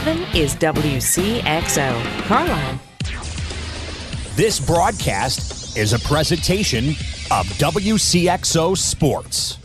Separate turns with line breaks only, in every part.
7 is WCXO, Carlisle.
This broadcast is a presentation of WCXO Sports.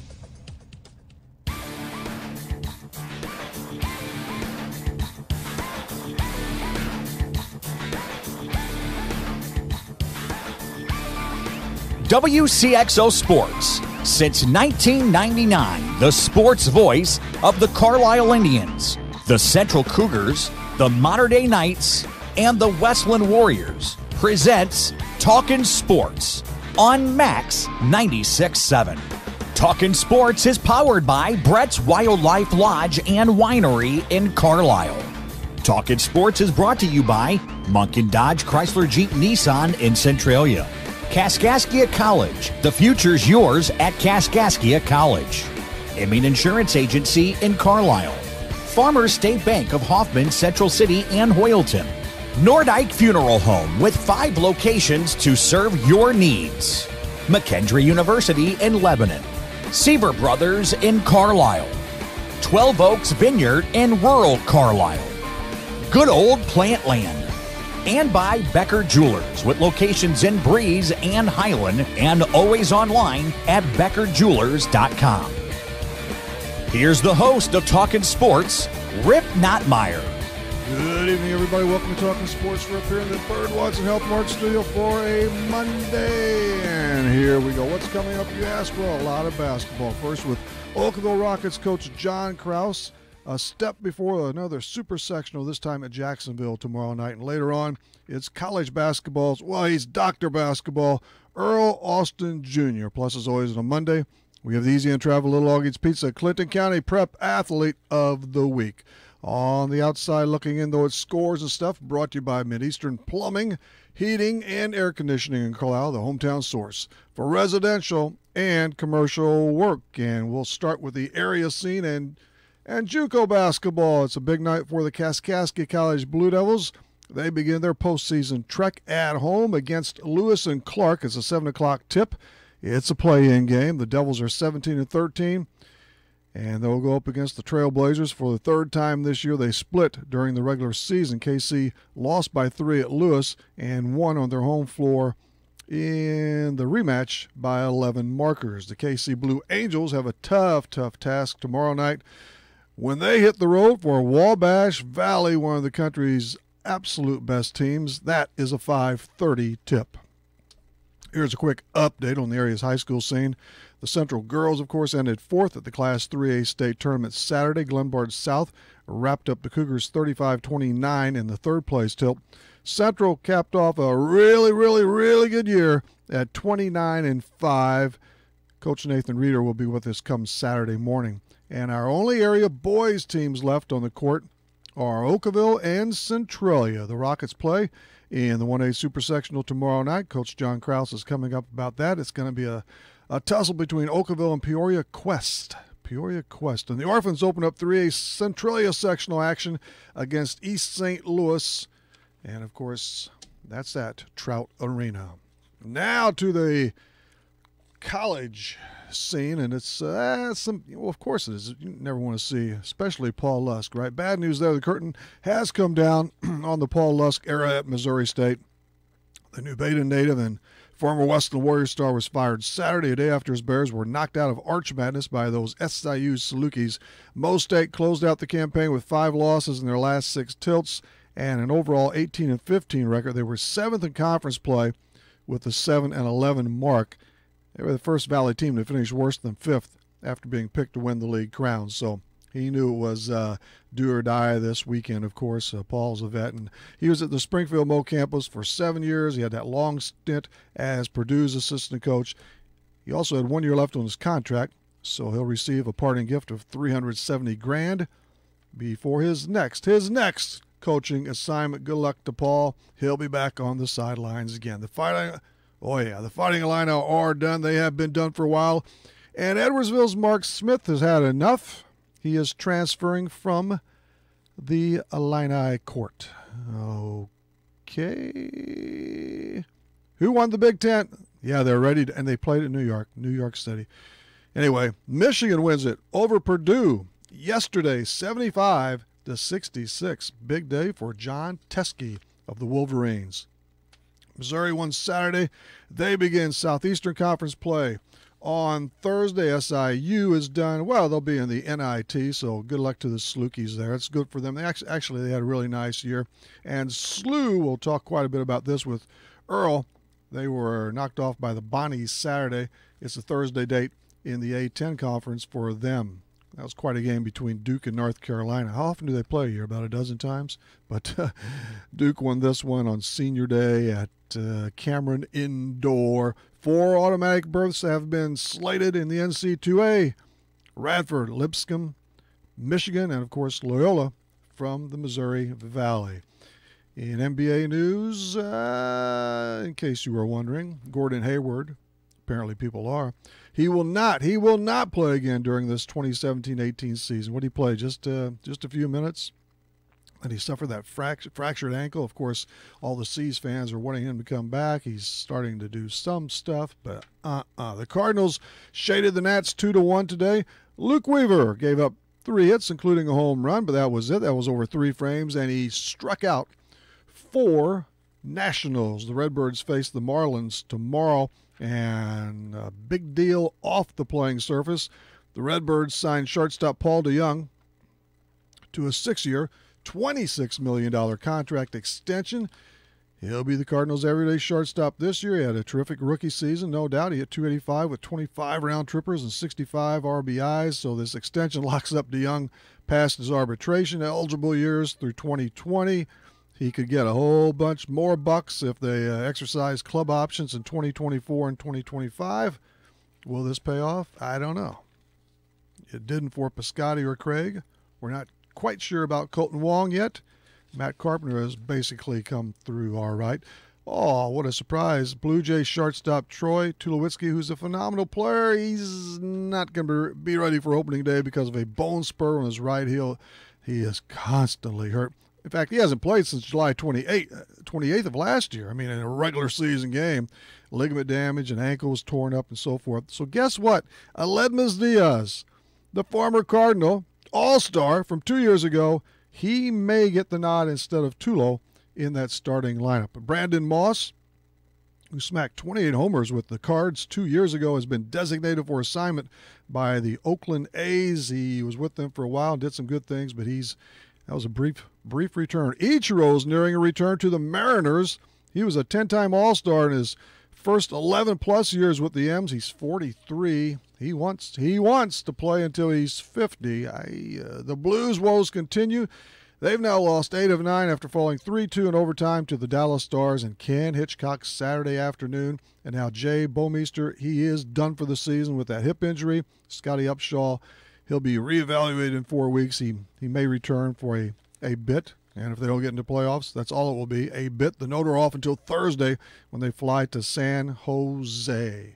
WCXO Sports. Since 1999, the sports voice of the Carlisle Indians, the Central Cougars, the Mater Dei Knights, and the Westland Warriors presents Talkin' Sports on Max 96.7. Talkin' Sports is powered by Brett's Wildlife Lodge and Winery in Carlisle. Talkin' Sports is brought to you by Munkin Dodge Chrysler Jeep Nissan in Centralia. Kaskaskia College. The future's yours at Kaskaskia College. Emin Insurance Agency in Carlisle. Farmers State Bank of Hoffman, Central City, and Hoyleton. Nordyke Funeral Home with 5 locations to serve your needs. McKendree University in Lebanon. Sieber Brothers in Carlisle. 12 Oaks Vineyard in rural Carlisle. Good Old Plant Land. And by Becker Jewelers with locations in Breeze and Highland and always online at beckerjewelers.com. Here's the host of Talkin' Sports, Rip Nottmeyer.
Good evening, everybody. Welcome to Talkin' Sports. We're up here in the Bird Watson Health Mart studio for a Monday. And here we go. What's coming up, you ask? Well, a lot of basketball. First with Oakville Rockets coach John Krause. A step before another super sectional, this time at Jacksonville tomorrow night. And later on, it's college basketball. Well, he's Dr. Basketball, Earl Austin Jr. Plus, as always, on a Monday, we have the Easy and Travel Little Augie's Pizza Clinton County Prep Athlete of the Week. On the outside, looking in, though, at scores and stuff, brought to you by Mideastern Plumbing, Heating, and Air Conditioning in Carlisle, the hometown source for residential and commercial work. And we'll start with the area scene and JUCO basketball. It's a big night for the Kaskaskia College Blue Devils. They begin their postseason trek at home against Lewis and Clark. It's a 7 o'clock tip. It's a play-in game. The Devils are 17-13, and they'll go up against the Trailblazers for the third time this year. They split during the regular season. KC lost by 3 at Lewis and won on their home floor in the rematch by 11 markers. The KC Blue Angels have a tough task tomorrow night when they hit the road for Wabash Valley, one of the country's absolute best teams. That is a 5:30 tip. Here's a quick update on the area's high school scene. The Central girls, of course, ended 4th at the Class 3A state tournament Saturday. Glenbard South wrapped up the Cougars 35-29 in the third place tilt. Central capped off a really good year at 29-5. Coach Nathan Reeder will be with us come Saturday morning. And our only area boys teams left on the court are Oakville and Centralia. The Rockets play in the 1A Super Sectional tomorrow night. Coach John Krause is coming up about that. It's going to be a tussle between Oakville and Peoria Quest. And the Orphans open up 3A Centralia sectional action against East St. Louis. And, of course, that's at Trout Arena. Now to the college scene, and it's of course it is. You never want to see, especially Paul Lusk, right? Bad news there. The curtain has come down on the Paul Lusk era at Missouri State. The New Baden native and former Westland Warriors star was fired Saturday, a day after his Bears were knocked out of Arch Madness by those SIU Salukis. Mo State closed out the campaign with 5 losses in their last 6 tilts and an overall 18-15 record. They were 7th in conference play with a 7-11 mark. They were the first Valley team to finish worse than 5th after being picked to win the league crown. So he knew it was do or die this weekend, of course. Paul's a vet, and he was at the Springfield Mo campus for 7 years. He had that long stint as Purdue's assistant coach. He also had 1 year left on his contract, so he'll receive a parting gift of $370,000 before his next coaching assignment. Good luck to Paul. He'll be back on the sidelines again. The Fighting Illini are done. They have been done for a while. And Edwardsville's Mark Smith has had enough. He is transferring from the Illini court. Okay. Who won the Big Ten? Yeah, they're ready, and they played in New York City. Anyway, Michigan wins it over Purdue yesterday, 75-69. 66. Big day for John Teskey of the Wolverines. Missouri won Saturday. They begin Southeastern Conference play on Thursday. SIU is done. Well, they'll be in the NIT, so good luck to the Slookies there. It's good for them. They actually they had a really nice year. And SLU, we'll talk quite a bit about this with Earl. They were knocked off by the Bonnies Saturday. It's a Thursday date in the A-10 conference for them. That was quite a game between Duke and North Carolina. How often do they play here? About a dozen times. But Duke won this one on senior day at Cameron Indoor. 4 automatic berths have been slated in the NC2A. Radford, Lipscomb, Michigan, and, of course, Loyola from the Missouri Valley. In NBA news, in case you were wondering, Gordon Hayward, apparently people are, he will not play again during this 2017-18 season. What did he play? Just a few minutes? And he suffered that fractured ankle. Of course, all the C's fans are wanting him to come back. He's starting to do some stuff, but The Cardinals shaded the Nats 2-1 today. Luke Weaver gave up 3 hits, including a home run, but that was it. That was over 3 frames, and he struck out 4 Nationals. The Redbirds face the Marlins tomorrow, and a big deal off the playing surface. The Redbirds signed shortstop Paul DeJong to a 6-year, $26 million contract extension. He'll be the Cardinals' everyday shortstop this year. He had a terrific rookie season, no doubt. He hit .285 with 25 round trippers and 65 RBIs, so this extension locks up DeJong past his arbitration eligible years through 2020. He could get a whole bunch more bucks if they exercise club options in 2024 and 2025. Will this pay off? I don't know. It didn't for Piscotty or Craig. We're not quite sure about Colton Wong yet. Matt Carpenter has basically come through all right. Oh, what a surprise. Blue Jays shortstop Troy Tulowitzki, who's a phenomenal player, he's not going to be ready for opening day because of a bone spur on his right heel. He is constantly hurt. In fact, he hasn't played since July 28th of last year. I mean, in a regular season game. Ligament damage, and ankle was torn up and so forth. So guess what? Aledmys Diaz, the former Cardinal, all-star from 2 years ago, he may get the nod instead of Tulo in that starting lineup. Brandon Moss, who smacked 28 homers with the Cards 2 years ago, has been designated for assignment by the Oakland A's. He was with them for a while and did some good things, but that was a brief return. Ichiro's nearing a return to the Mariners. He was a 10-time All-Star in his first 11-plus years with the M's. He's 43. He wants to play until he's 50. The Blues' woes continue. They've now lost 8 of 9 after falling 3-2 in overtime to the Dallas Stars and Ken Hitchcock Saturday afternoon. And now Jay Bomeister, he is done for the season with that hip injury. Scotty Upshaw, he'll be reevaluated in 4 weeks. He may return for a bit. And if they don't get into playoffs, that's all it will be, a bit. The note are off until Thursday when they fly to San Jose.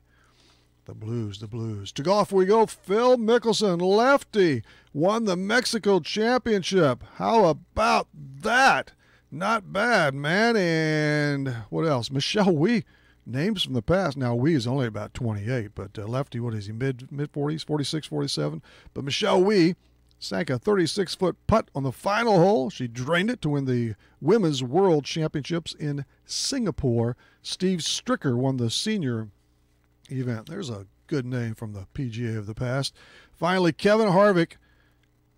The Blues. To golf we go. Phil Mickelson, lefty, won the Mexico Championship. How about that? Not bad, man. And what else? Michelle Wie, names from the past. Now, Wie is only about 28, but lefty, what is he, mid-40s, 46, 47? But Michelle Wie sank a 36-foot putt on the final hole. She drained it to win the Women's World Championships in Singapore. Steve Stricker won the senior event. There's a good name from the PGA of the past. Finally, Kevin Harvick.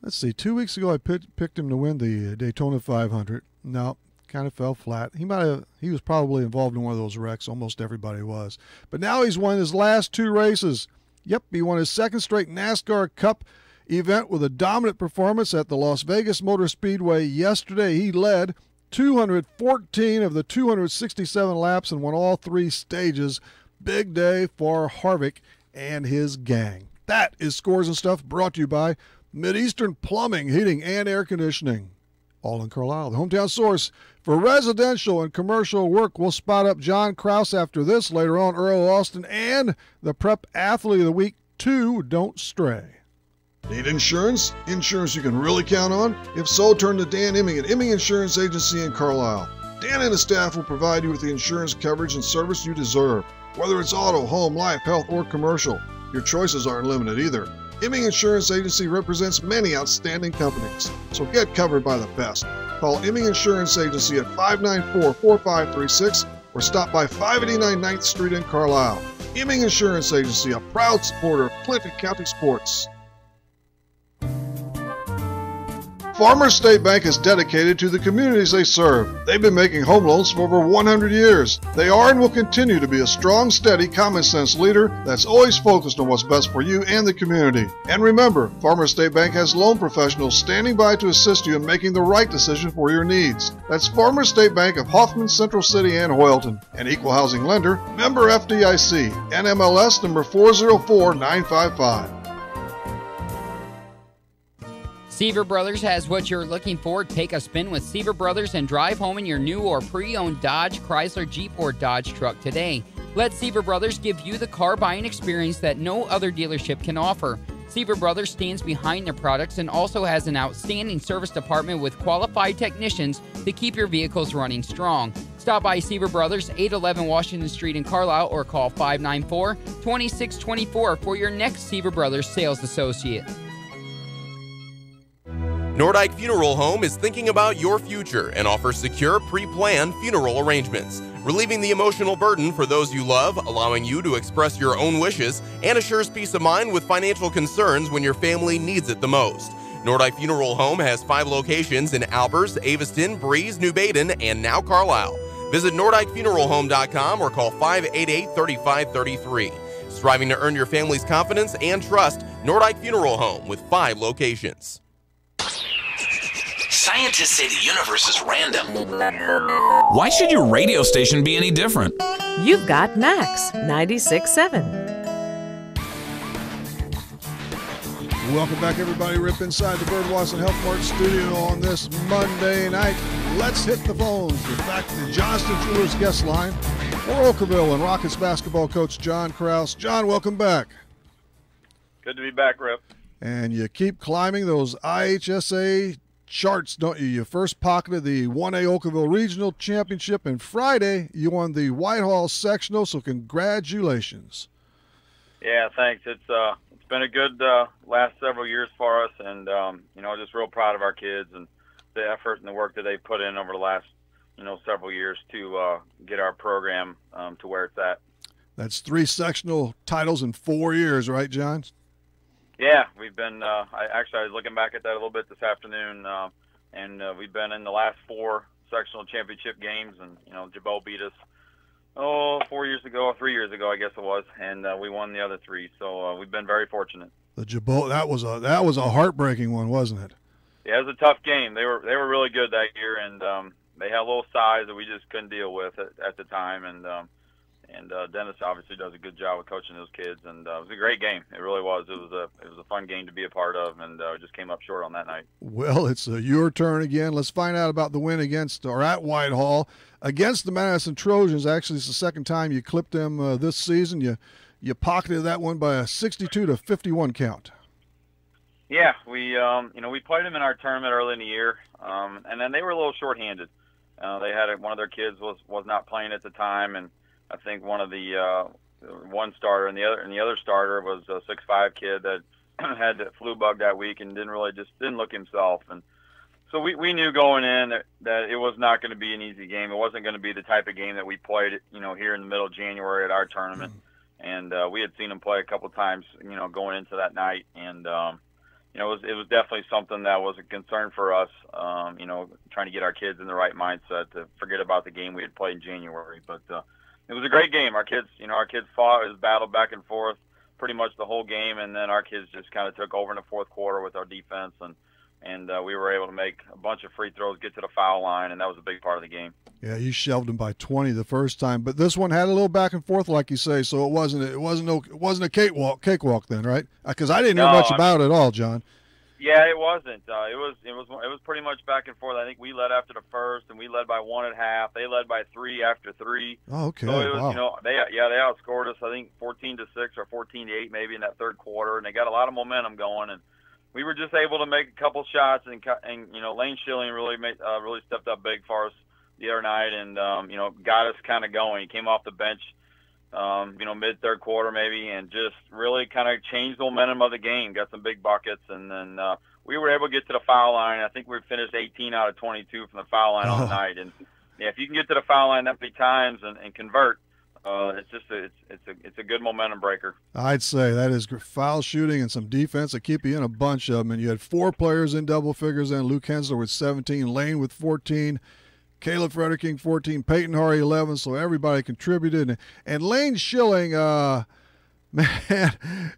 Let's see, 2 weeks ago I picked him to win the Daytona 500. No, kind of fell flat. He was probably involved in one of those wrecks. Almost everybody was. But now he's won his last 2 races. Yep, he won his 2nd straight NASCAR Cup event with a dominant performance at the Las Vegas Motor Speedway yesterday. He led 214 of the 267 laps and won all 3 stages. Big day for Harvick and his gang. That is Scores and Stuff, brought to you by Mideastern Plumbing, Heating, and Air Conditioning. All in Carlisle, the hometown source for residential and commercial work. We'll spot up John Krause after this. Later on, Earl Austin and the Prep Athlete of the Week 2. Don't stray.
Need insurance? Insurance you can really count on? If so, turn to Dan Imming at Imming Insurance Agency in Carlisle. Dan and his staff will provide you with the insurance coverage and service you deserve. Whether it's auto, home, life, health, or commercial, your choices aren't limited either. Imming Insurance Agency represents many outstanding companies, so get covered by the best. Call Imming Insurance Agency at 594-4536 or stop by 589 9th Street in Carlisle. Imming Insurance Agency, a proud supporter of Clinton County sports. Farmers State Bank is dedicated to the communities they serve. They've been making home loans for over 100 years. They are and will continue to be a strong, steady, common-sense leader that's always focused on what's best for you and the community. And remember, Farmers State Bank has loan professionals standing by to assist you in making the right decision for your needs. That's Farmers State Bank of Hoffman, Central City, and Hoyleton. An equal housing lender, member FDIC, NMLS number 404955.
Seaver Brothers has what you're looking for. Take a spin with Seaver Brothers and drive home in your new or pre-owned Dodge, Chrysler, Jeep, or Dodge truck today. Let Seaver Brothers give you the car buying experience that no other dealership can offer. Seaver Brothers stands behind their products and also has an outstanding service department with qualified technicians to keep your vehicles running strong. Stop by Seaver Brothers, 811 Washington Street in Carlisle, or call 594-2624 for your next Seaver Brothers sales associate.
Nordyke Funeral Home is thinking about your future and offers secure, pre-planned funeral arrangements, relieving the emotional burden for those you love, allowing you to express your own wishes, and assures peace of mind with financial concerns when your family needs it the most. Nordyke Funeral Home has 5 locations in Albers, Aveston, Breeze, New Baden, and now Carlisle. Visit NordikeFuneralHome.com or call 588-3533. Striving to earn your family's confidence and trust, Nordyke Funeral Home with 5 locations.
Scientists say the universe is random.
Why should your radio station be any different?
You've got Max 96.7.
Welcome back, everybody. Rip inside the Bird Watson Health Mart studio on this Monday night. Let's hit the phones. We're back to the Johnston Jewelers guest line for Oakville and Rockets basketball coach John Krause. John, welcome back.
Good to be back, Rip.
And you keep climbing those IHSA charts, don't you? You first pocketed the 1A Oakville Regional Championship, and Friday you won the Whitehall Sectional, so congratulations.
Yeah, thanks. It's been a good last several years for us, and just real proud of our kids and the effort and the work that they put in over the last several years to get our program to where it's at. That's
3 sectional titles in 4 years, right, John?
Yeah, we've been. I was looking back at that a little bit this afternoon, and we've been in the last 4 sectional championship games, and Jabot beat us 3 years ago, I guess it was, and we won the other 3. So we've been very fortunate.
The Jabot, that was a heartbreaking one, wasn't it?
Yeah, it was a tough game. They were really good that year, and they had a little size that we just couldn't deal with at the time, and Dennis obviously does a good job with coaching those kids, and it was a great game. It really was. It was a fun game to be a part of, and we just came up short on that night. Well, it's your turn again. Let's find out about the win at Whitehall against the Madison Trojans. Actually, it's the second time you clipped them this season. You pocketed that one by a 62-51 count. Yeah, we played them in our tournament early in the year, and then they were a little shorthanded. They had one of their kids was not playing at the time, and I think one of the one starter and the other starter was a 6'5" kid that had the flu bug that week and didn't look himself. And so we knew going in that it was not going to be an easy game. It wasn't going to be the type of game that we played, here in the middle of January at our tournament. And we had seen them play a couple times, going into that night. And it was definitely something that was a concern for us. Trying to get our kids in the right mindset to forget about the game we had played in January, but. It was a great game. Our kids fought. It was battled back and forth pretty much the whole game, and then our kids just kind of took over in the fourth quarter with our defense, and we were able to make a bunch of free throws, get to the foul line, and that was a big part of the game. Yeah, you shelved them by 20 the first time, but this one had a little back and forth, like you say. So it wasn't a cakewalk then, right? Because I didn't hear much about it at all, John. Yeah, it wasn't. It was pretty much back and forth. I think we led after the first, and we led by 1 at half. They led by 3 after 3. Oh, okay. So it was, wow. They outscored us. I think 14-6 or 14-8 maybe in that third quarter, and they got a lot of momentum going. And we were just able to make a couple shots, and Lane Schilling really stepped up big for us the other night, and got us kind of going. He came off the bench mid third quarter maybe, and just really kind of changed the momentum of the game. Got some big buckets, and then we were able to get to the foul line. I think we finished 18 out of 22 from the foul line on the night. And yeah, if you can get to the foul line that many times and convert, it's a good momentum breaker.
I'd say that is foul shooting and some defense that keep you in a bunch of them. And you had 4 players in double figures, and Luke Hensler with 17, Lane with 14, Caleb Frederiking 14, Peyton Hari 11. So everybody contributed. And Lane Schilling, man,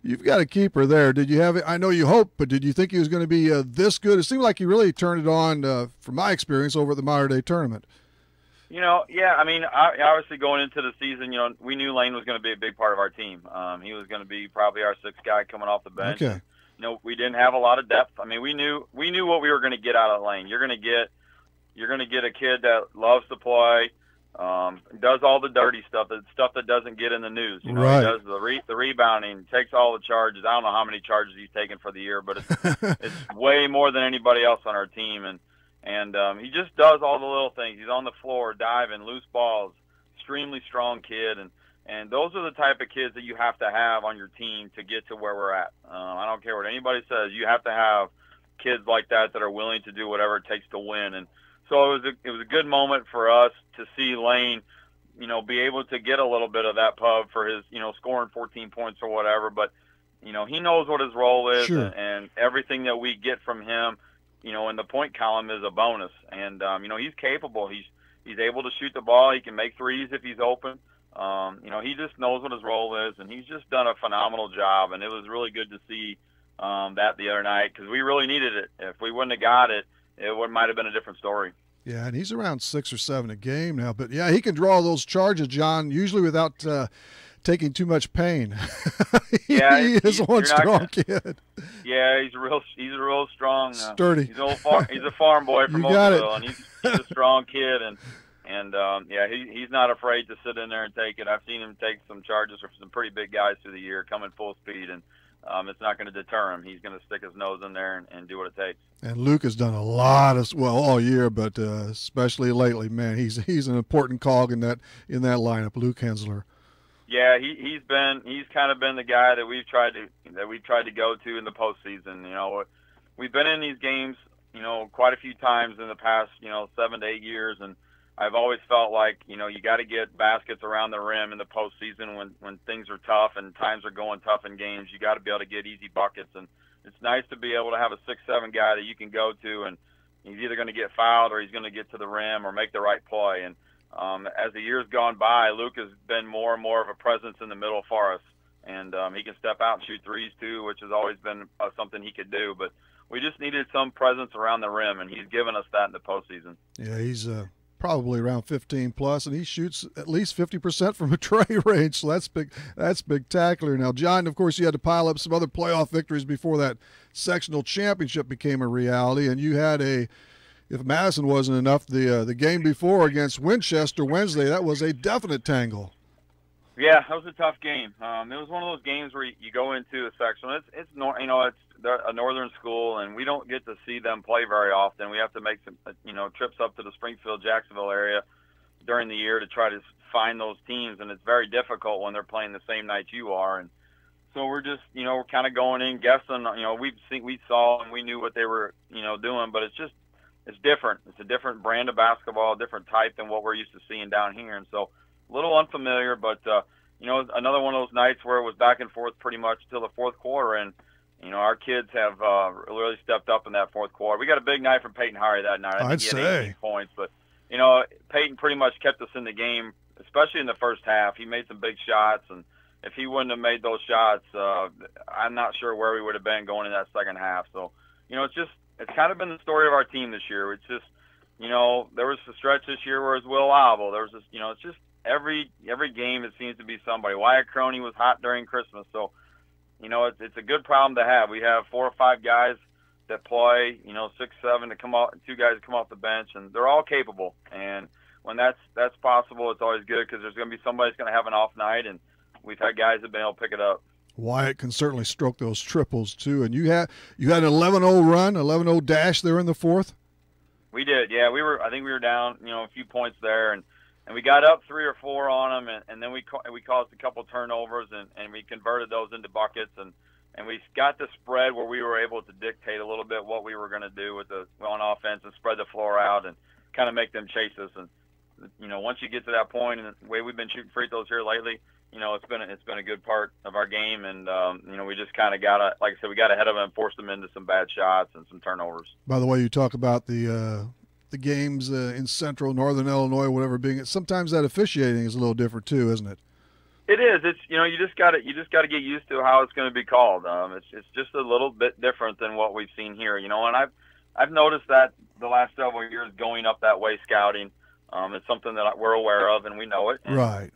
you've got a keeper there. Did you have it? I know you hoped, but did you think he was going to be this good? It seemed like he really turned it on, from my experience, over at the Modern Day tournament.
Yeah, I mean, obviously going into the season, we knew Lane was going to be a big part of our team. He was going to be probably our 6th guy coming off the bench.
Okay.
We didn't have a lot of depth. I mean, we knew what we were going to get out of Lane. You're going to get a kid that loves to play, does all the dirty stuff, the stuff that doesn't get in the news.
Right.
He does the rebounding, takes all the charges. I don't know how many charges he's taken for the year, but it's way more than anybody else on our team. And he just does all the little things. He's on the floor, diving, loose balls, extremely strong kid. And those are the type of kids that you have to have on your team to get to where we're at. I don't care what anybody says. You have to have kids like that are willing to do whatever it takes to win. And so it was a good moment for us to see Lane, be able to get a little bit of that pub for his, scoring 14 points or whatever. But, he knows what his role is.
Sure.
And everything that we get from him, in the point column is a bonus. And, he's capable. He's able to shoot the ball. He can make threes if he's open. He just knows what his role is, and he's just done a phenomenal job. And it was really good to see that the other night, because we really needed it. If we wouldn't have got it, it might have been a different story.
Yeah, and he's around 6 or 7 a game now. But, yeah, he can draw those charges, John, usually without taking too much pain. he is one strong kid.
Yeah, he's a real strong,
sturdy.
He's a farm boy from Wcxo, and he's a strong kid, and he's not afraid to sit in there and take it. I've seen him take some charges from some pretty big guys through the year, coming full speed, and it's not going to deter him. He's going to stick his nose in there and do what it takes. And
Luke has done a lot of all year, but especially lately, man, he's an important cog in that lineup, Luke Hensler.
Yeah, he's kind of been the guy that we've tried to go to in the postseason. We've been in these games, quite a few times in the past, 7 to 8 years, and I've always felt like, you got to get baskets around the rim in the postseason when things are tough and times are going tough in games. You got to be able to get easy buckets, and it's nice to be able to have a 6'7" guy that you can go to, and he's either going to get fouled or he's going to get to the rim or make the right play. And as the years gone by, Luke has been more and more of a presence in the middle for us, and he can step out and shoot threes too, which has always been something he could do. But we just needed some presence around the rim, and he's given us that in the postseason.
Yeah, he's probably around 15 plus, and he shoots at least 50% from a tray range, so that's big. That's spectacular. Now, John, of course, you had to pile up some other playoff victories before that sectional championship became a reality, and you had if Madison wasn't enough, the game before against Winchester Wednesday, that was a definite tangle.
Yeah, that was a tough game. It was one of those games where you go into a sectional. It's a northern school, and we don't get to see them play very often. We have to make some trips up to the Springfield, Jacksonville area during the year to try to find those teams, and it's very difficult when they're playing the same night you are. And so we're just we're kind of going in guessing. We saw and we knew what they were doing, but it's different. It's a different brand of basketball, a different type than what we're used to seeing down here, and so a little unfamiliar. But another one of those nights where it was back and forth pretty much till the fourth quarter, and our kids have really stepped up in that fourth quarter. We got a big night from Peyton Hari that night. I think he had 18 points, but Peyton pretty much kept us in the game, especially in the first half. He made some big shots, and if he wouldn't have made those shots, I'm not sure where we would have been going in that second half. So it's kind of been the story of our team this year. It's just there was a stretch this year where it was Will Liable. There was this, it's just every game it seems to be somebody. Wyatt Crony was hot during Christmas, so it's a good problem to have. We have 4 or 5 guys that play, 6, 7 to come off, 2 guys to come off the bench, and they're all capable. And when that's possible, it's always good because there's going to be somebody that's going to have an off night, and we've had guys that have been able to pick it up.
Wyatt can certainly stroke those triples too. And you had an 11-0 run, 11-0 dash there in the fourth.
We did, yeah. I think we were down, a few points there, and we got up 3 or 4 on them, and then we caused a couple turnovers, and we converted those into buckets, and we got the spread where we were able to dictate a little bit what we were going to do on offense and spread the floor out and kind of make them chase us. And once you get to that point, and the way we've been shooting free throws here lately, it's been a good part of our game, and we just kind of got like I said, we got ahead of them and forced them into some bad shots and some turnovers.
By the way, you talk about the games in Central, Northern Illinois, whatever being, sometimes that officiating is a little different too, isn't it?
It is. It's you just got to get used to how it's going to be called. It's just a little bit different than what we've seen here. And I've noticed that the last several years going up that way scouting. It's something that we're aware of and we know it. And
right.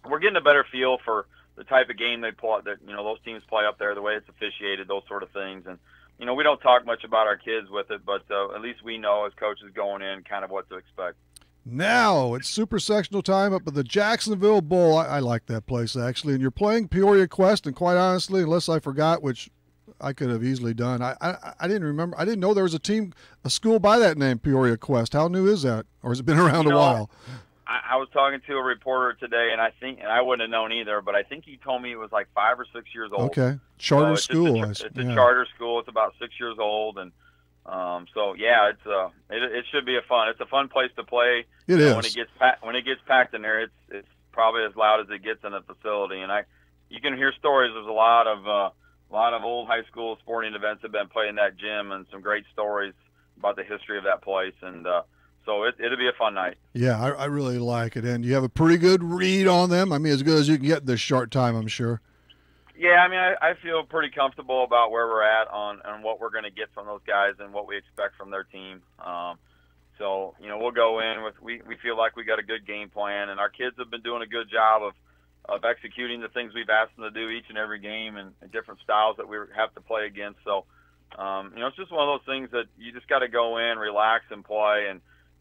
We're getting a better feel for the type of game they play, that those teams play up there, the way it's officiated, those sort of things. And we don't talk much about our kids with it, but at least we know as coaches going in kind of what to expect.
Now it's super sectional time up at the Jacksonville Bowl. I like that place, actually. And you're playing Peoria Quest, and quite honestly, unless I forgot, which I could have easily done, I didn't remember. I didn't know there was a school by that name, Peoria Quest. How new is that? Or has it been around a while?
I was talking to a reporter today, and I wouldn't have known either, but I think he told me it was like 5 or 6 years old.
Okay. Charter school.
It's a charter school. It's about 6 years old, and it should be it's a fun place to play.
It is.
When it gets packed in there, it's probably as loud as it gets in a facility. And you can hear stories. There's a lot of old high school sporting events have been played in that gym, and some great stories about the history of that place. And so it'll be a fun night.
Yeah, I really like it. And you have a pretty good read on them. I mean, as good as you can get in this short time, I'm sure.
Yeah, I mean, I feel pretty comfortable about where we're at on what we're going to get from those guys and what we expect from their team. So we'll go in with we feel like we got a good game plan, and our kids have been doing a good job of executing the things we've asked them to do each and every game, and different styles that we have to play against. So it's just one of those things that you just got to go in, relax, and play,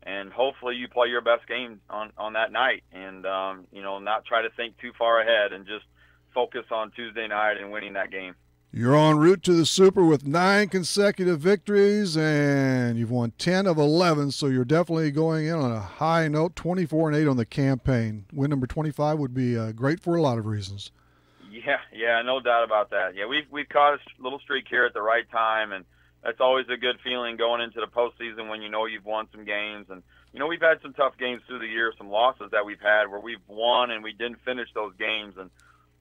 and hopefully you play your best game on that night, and not try to think too far ahead, and just focus on Tuesday night and winning that game.
You're en route to the Super with 9 consecutive victories, and you've won 10 of 11, so you're definitely going in on a high note, 24-8 on the campaign. Win number 25 would be great for a lot of reasons.
Yeah, no doubt about that. Yeah, we've caught a little streak here at the right time, and that's always a good feeling going into the postseason when you've won some games. And we've had some tough games through the year, some losses that we've had where we've won and we didn't finish those games, and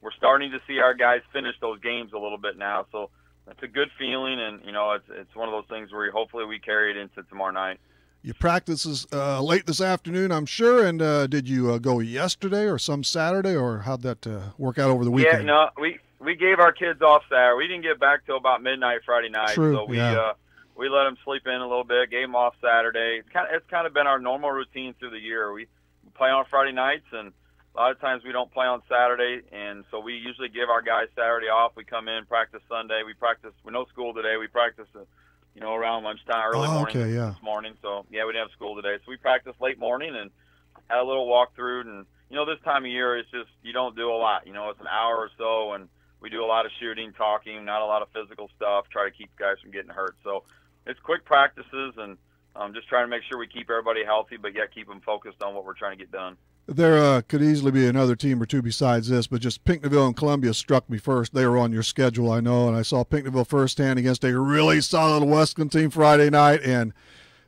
we're starting to see our guys finish those games a little bit now. So it's a good feeling, and it's one of those things where hopefully we carry it into tomorrow night.
You practice late this afternoon, I'm sure, and did you go yesterday or some Saturday, or how'd that work out over the weekend?
Yeah, no, we gave our kids off Saturday. We didn't get back till about midnight Friday night.
True,
so we let them sleep in a little bit, gave them off Saturday. It's kind of been our normal routine through the year. We play on Friday nights, and a lot of times we don't play on Saturday, and so we usually give our guys Saturday off. We come in, practice Sunday. We practice with no school today. We practice, around lunchtime, early morning this morning. So, we didn't have school today. So we practiced late morning and had a little walkthrough. And, this time of year, it's just you don't do a lot. It's an hour or so, and we do a lot of shooting, talking, not a lot of physical stuff, try to keep guys from getting hurt. So it's quick practices, and just trying to make sure we keep everybody healthy, but yet keep them focused on what we're trying to get done.
There could easily be another team or two besides this, but just Pinckneyville and Columbia struck me first. They were on your schedule, I know, and I saw Pinckneyville firsthand against a really solid Wesleyan team Friday night, and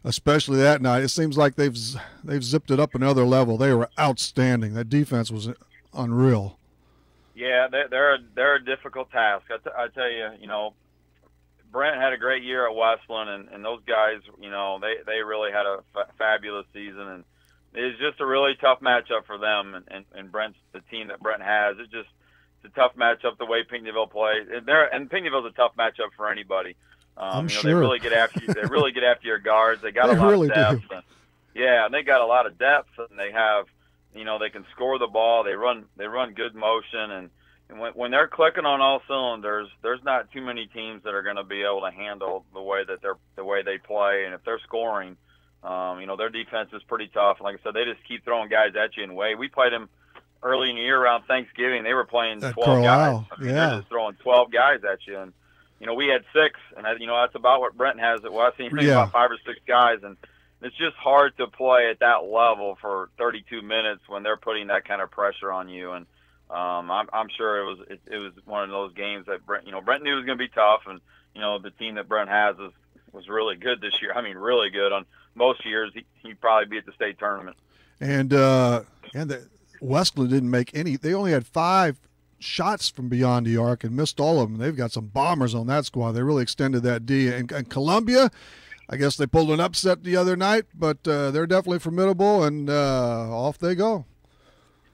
especially that night, it seems like they've zipped it up another level. They were outstanding. That defense was unreal.
Yeah, they're a difficult task. I tell you, Brent had a great year at Wesleyan, and those guys, they really had a fabulous season, and it's just a really tough matchup for them, and Brent's the team that Brent has. It's a tough matchup the way Pinckneyville plays, and Pinckneyville's a tough matchup for anybody.
I'm sure
they really get after you. They really get after your guards. They got a lot of depth. And they got a lot of depth, and they have, they can score the ball. They run good motion, and when they're clicking on all cylinders, there's not too many teams that are going to be able to handle the way they play, and if they're scoring. Their defense is pretty tough. Like I said, they just keep throwing guys at you. And we played them early in the year around Thanksgiving. They were playing 12 guys. They're just throwing 12 guys at you. And we had 6, and that's about what Brent has at Wesleyan. About 5 or 6 guys, and it's just hard to play at that level for 32 minutes when they're putting that kind of pressure on you. And I'm sure it was one of those games that Brent knew was going to be tough. And the team that Brent has was really good this year. I mean, really good. On most years, he'd probably be at the state tournament.
And Westland didn't make any. They only had 5 shots from beyond the arc and missed all of them. They've got some bombers on that squad. They really extended that D. And Columbia, I guess they pulled an upset the other night, but they're definitely formidable, and off they go.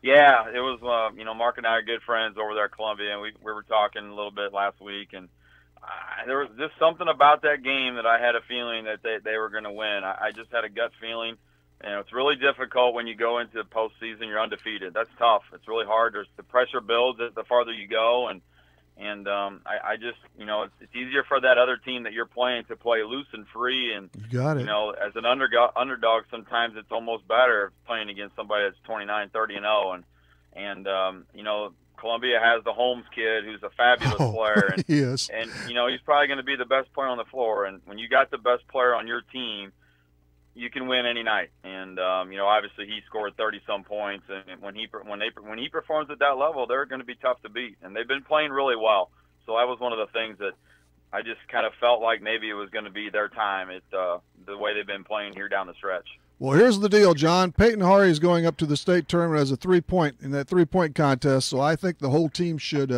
Yeah, it was, Mark and I are good friends over there at Columbia, and we were talking a little bit last week, and there was just something about that game that I had a feeling that they were going to win. I just had a gut feeling. It's really difficult when you go into the postseason, you're undefeated. That's tough. It's really hard. The pressure builds the farther you go, and I just, it's easier for that other team that you're playing to play loose and free. And
you got it.
As an underdog, sometimes it's almost better playing against somebody that's 29-30-0, and Columbia has the Holmes kid who's a fabulous player, and
yes.
And he's probably going to be the best player on the floor. And when you got the best player on your team, you can win any night. And obviously he scored 30-some points, and when he performs at that level, they're going to be tough to beat. And they've been playing really well. So that was one of the things that I just kind of felt like maybe it was going to be their time at the way they've been playing here down the stretch.
Well, here's the deal, John. Peyton Hari is going up to the state tournament as a 3-point in that 3-point contest, so I think the whole team should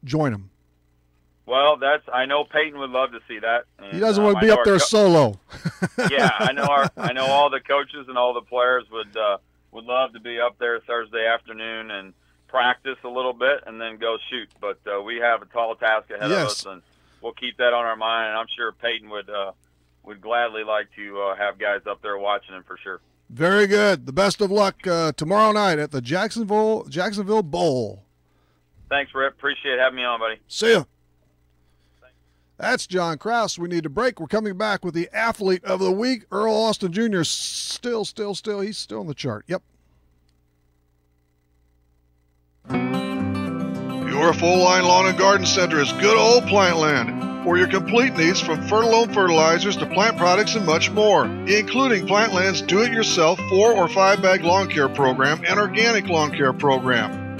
join him.
Well, I know Peyton would love to see that. And,
he doesn't want to be up there solo.
Yeah, I know all the coaches and all the players would love to be up there Thursday afternoon and practice a little bit and then go shoot. But we have a tall task ahead of us, and we'll keep that on our mind. And I'm sure Peyton would gladly like to have guys up there watching him for sure.
Very good. The best of luck tomorrow night at the Jacksonville Bowl.
Thanks, Rip. Appreciate having me on, buddy.
See ya. That's John Krause. We need a break. We're coming back with the Athlete of the Week. Earl Austin Jr. Still. He's still on the chart. Yep.
Your full-line lawn and garden center is good old Plantland. For your complete needs, from Fertilome fertilizers to plant products and much more, including Plantland's do-it-yourself 4- or 5-bag lawn care program and organic lawn care program.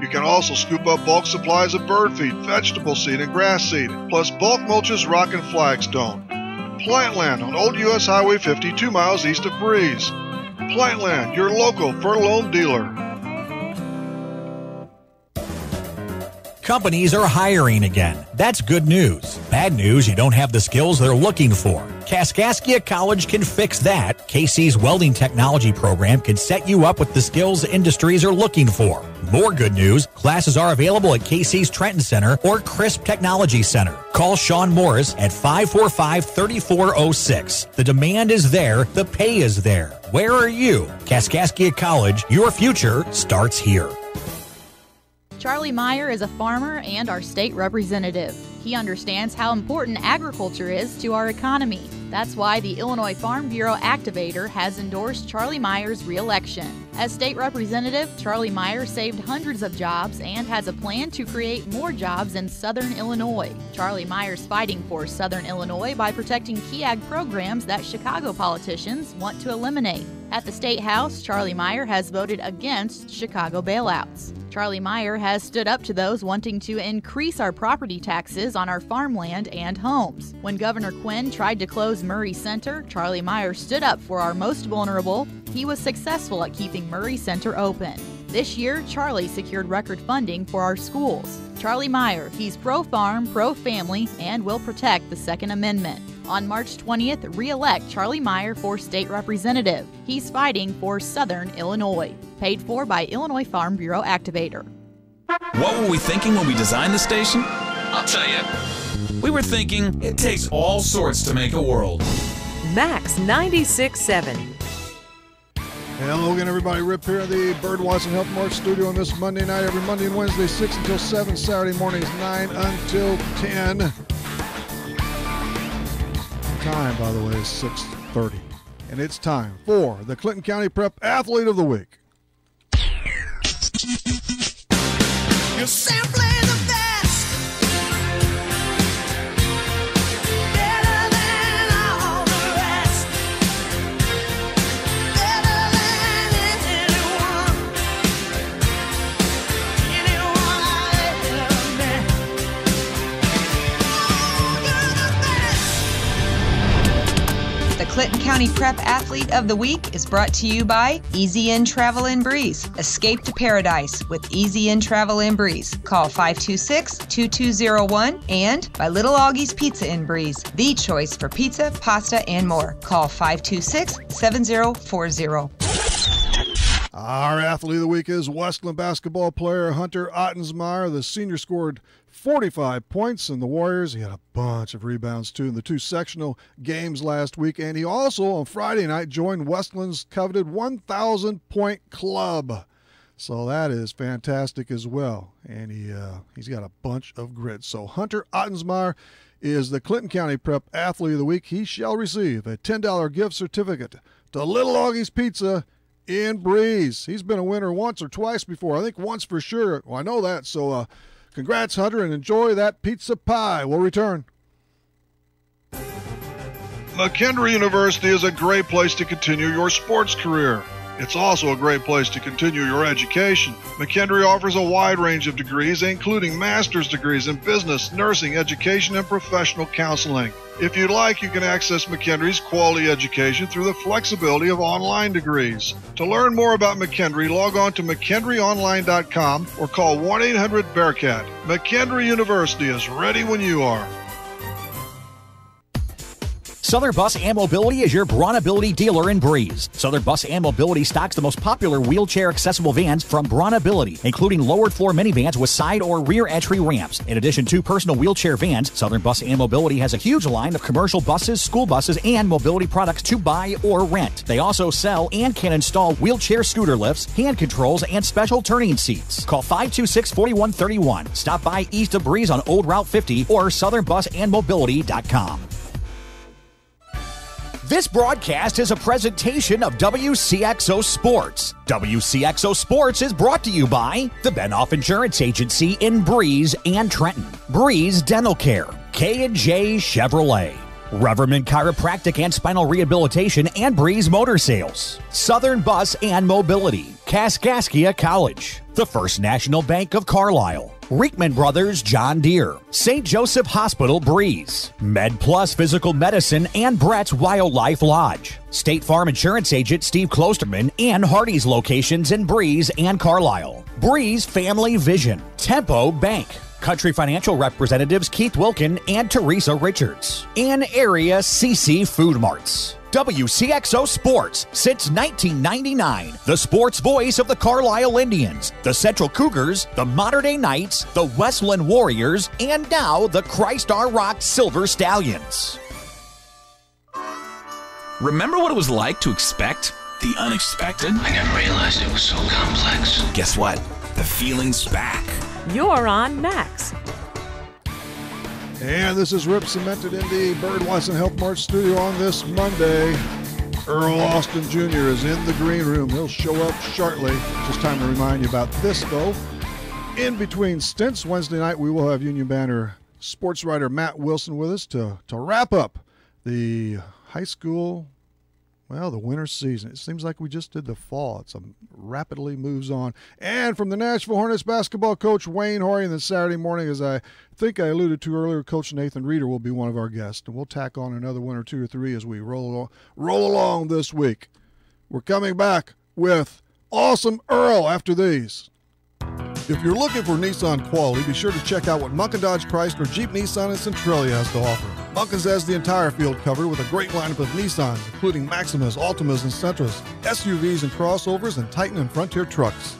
You can also scoop up bulk supplies of bird feed, vegetable seed, and grass seed, plus bulk mulches, rock, and flagstone. Plantland on Old U.S. Highway 50, 2 miles east of Breeze. Plantland, your local Fertilome dealer.
Companies are hiring again. That's good news. Bad news, you don't have the skills they're looking for. Kaskaskia College can fix that. KC's welding technology program can set you up with the skills industries are looking for. More good news, classes are available at KC's Trenton Center or Crisp Technology Center. Call Sean Morris at 545-3406. The demand is there, the pay is there. Where are you? Kaskaskia College, your future starts here.
Charlie Meyer is a farmer and our state representative. He understands how important agriculture is to our economy. That's why the Illinois Farm Bureau Activator has endorsed Charlie Meyer's re-election. As state representative, Charlie Meyer saved hundreds of jobs and has a plan to create more jobs in Southern Illinois. Charlie Meyer's fighting for Southern Illinois by protecting key ag programs that Chicago politicians want to eliminate. At the State House, Charlie Meyer has voted against Chicago bailouts. Charlie Meyer has stood up to those wanting to increase our property taxes on our farmland and homes. When Governor Quinn tried to close Murray Center, Charlie Meyer stood up for our most vulnerable. He was successful at keeping Murray Center open. This year, Charlie secured record funding for our schools. Charlie Meyer, he's pro-farm, pro-family, and will protect the Second Amendment. On March 20th, re-elect Charlie Meyer for state representative. He's fighting for Southern Illinois. Paid for by Illinois Farm Bureau Activator.
What were we thinking when we designed the station? I'll tell you. We were thinking it takes all sorts to make a world.
Max 96.7.
Hello again, everybody. Rip here in the Birdwatch and Health Mart studio on this Monday night. Every Monday and Wednesday, 6 until 7. Saturday mornings, 9 until 10. Time, by the way, is 6:30. And it's time for the Clinton County Prep Athlete of the Week.
You're simply the best. Better than all the rest.
County Prep Athlete of the Week is brought to you by Easy In Travel in Breeze. Escape to paradise with Easy In Travel in Breeze. Call 526-2201 and by Little Augie's Pizza in Breeze. The choice for pizza, pasta, and more. Call 526-7040.
Our athlete of the week is Westland basketball player Hunter Ottensmeyer. The senior scored 45 points in the Warriors. He had a bunch of rebounds, too, in the 2 sectional games last week. And he also, on Friday night, joined Westland's coveted 1,000-point club. So that is fantastic as well. And he's got a bunch of grit. So Hunter Ottensmeyer is the Clinton County Prep Athlete of the Week. He shall receive a $10 gift certificate to Little Augie's Pizza in Breeze. He's been a winner once or twice before. I think once for sure. Well, I know that. So congrats, Hunter, and enjoy that pizza pie. We'll return.
McKendree University is a great place to continue your sports career. It's also a great place to continue your education. McKendree offers a wide range of degrees, including master's degrees in business, nursing, education, and professional counseling. If you'd like, you can access McKendree's quality education through the flexibility of online degrees. To learn more about McKendree, log on to McKendreeOnline.com or call 1-800-BEARCAT. McKendree University is ready when you are.
Southern Bus and Mobility is your Brawnability dealer in Breeze. Southern Bus and Mobility stocks the most popular wheelchair-accessible vans from Brawnability, including lowered-floor minivans with side or rear entry ramps. In addition to personal wheelchair vans, Southern Bus and Mobility has a huge line of commercial buses, school buses, and mobility products to buy or rent. They also sell and can install wheelchair scooter lifts, hand controls, and special turning seats. Call 526-4131. Stop by east of Breeze on Old Route 50 or southernbusandmobility.com. This broadcast is a presentation of Wcxo Sports. Wcxo Sports is brought to you by the Benoff Insurance Agency in Breeze and Trenton, Breeze Dental Care, K&J Chevrolet, Reverman Chiropractic and Spinal Rehabilitation, and Breeze Motor Sales, Southern Bus and Mobility, Kaskaskia College, the First National Bank of Carlisle, Reekman Brothers John Deere, St. Joseph Hospital Breeze, Med Plus Physical Medicine, and Brett's Wildlife Lodge, State Farm Insurance Agent Steve Klosterman, and Hardy's locations in Breeze and Carlisle, Breeze Family Vision, Tempo Bank, Country Financial Representatives Keith Wilkin and Teresa Richards, and Area CC Food Marts. WCXO Sports since 1999. The sports voice of the Carlisle Indians, the Central Cougars, the Modern Day Knights, the Westland Warriors, and now the Christ Our Rock Silver Stallions.
Remember what it was like to expect the unexpected?
I never realized it was so complex.
Guess what? The feeling's back.
You're on Max.
And this is Rip Cemented in the Bird Watson Health Mart studio on this Monday. Earl Austin Jr. is in the green room. He'll show up shortly. Just time to remind you about this, though. In between stints, Wednesday night, we will have Union Banner sports writer Matt Wilson with us to wrap up the high school, well, the winter season. It seems like we just did the fall. It rapidly moves on. And from the Nashville Hornets basketball coach Wayne Hory, and then Saturday morning, as I think I alluded to earlier, Coach Nathan Reeder will be one of our guests. And we'll tack on another one or two or three as we roll along this week. We're coming back with Awesome Earl after these. If you're looking for Nissan quality, be sure to check out what Munkin Dodge Chrysler Jeep Nissan and Centralia has to offer. Munkin's has the entire field covered with a great lineup of Nissans, including Maximas, Altimas, and Sentras, SUVs and crossovers, and Titan and Frontier trucks.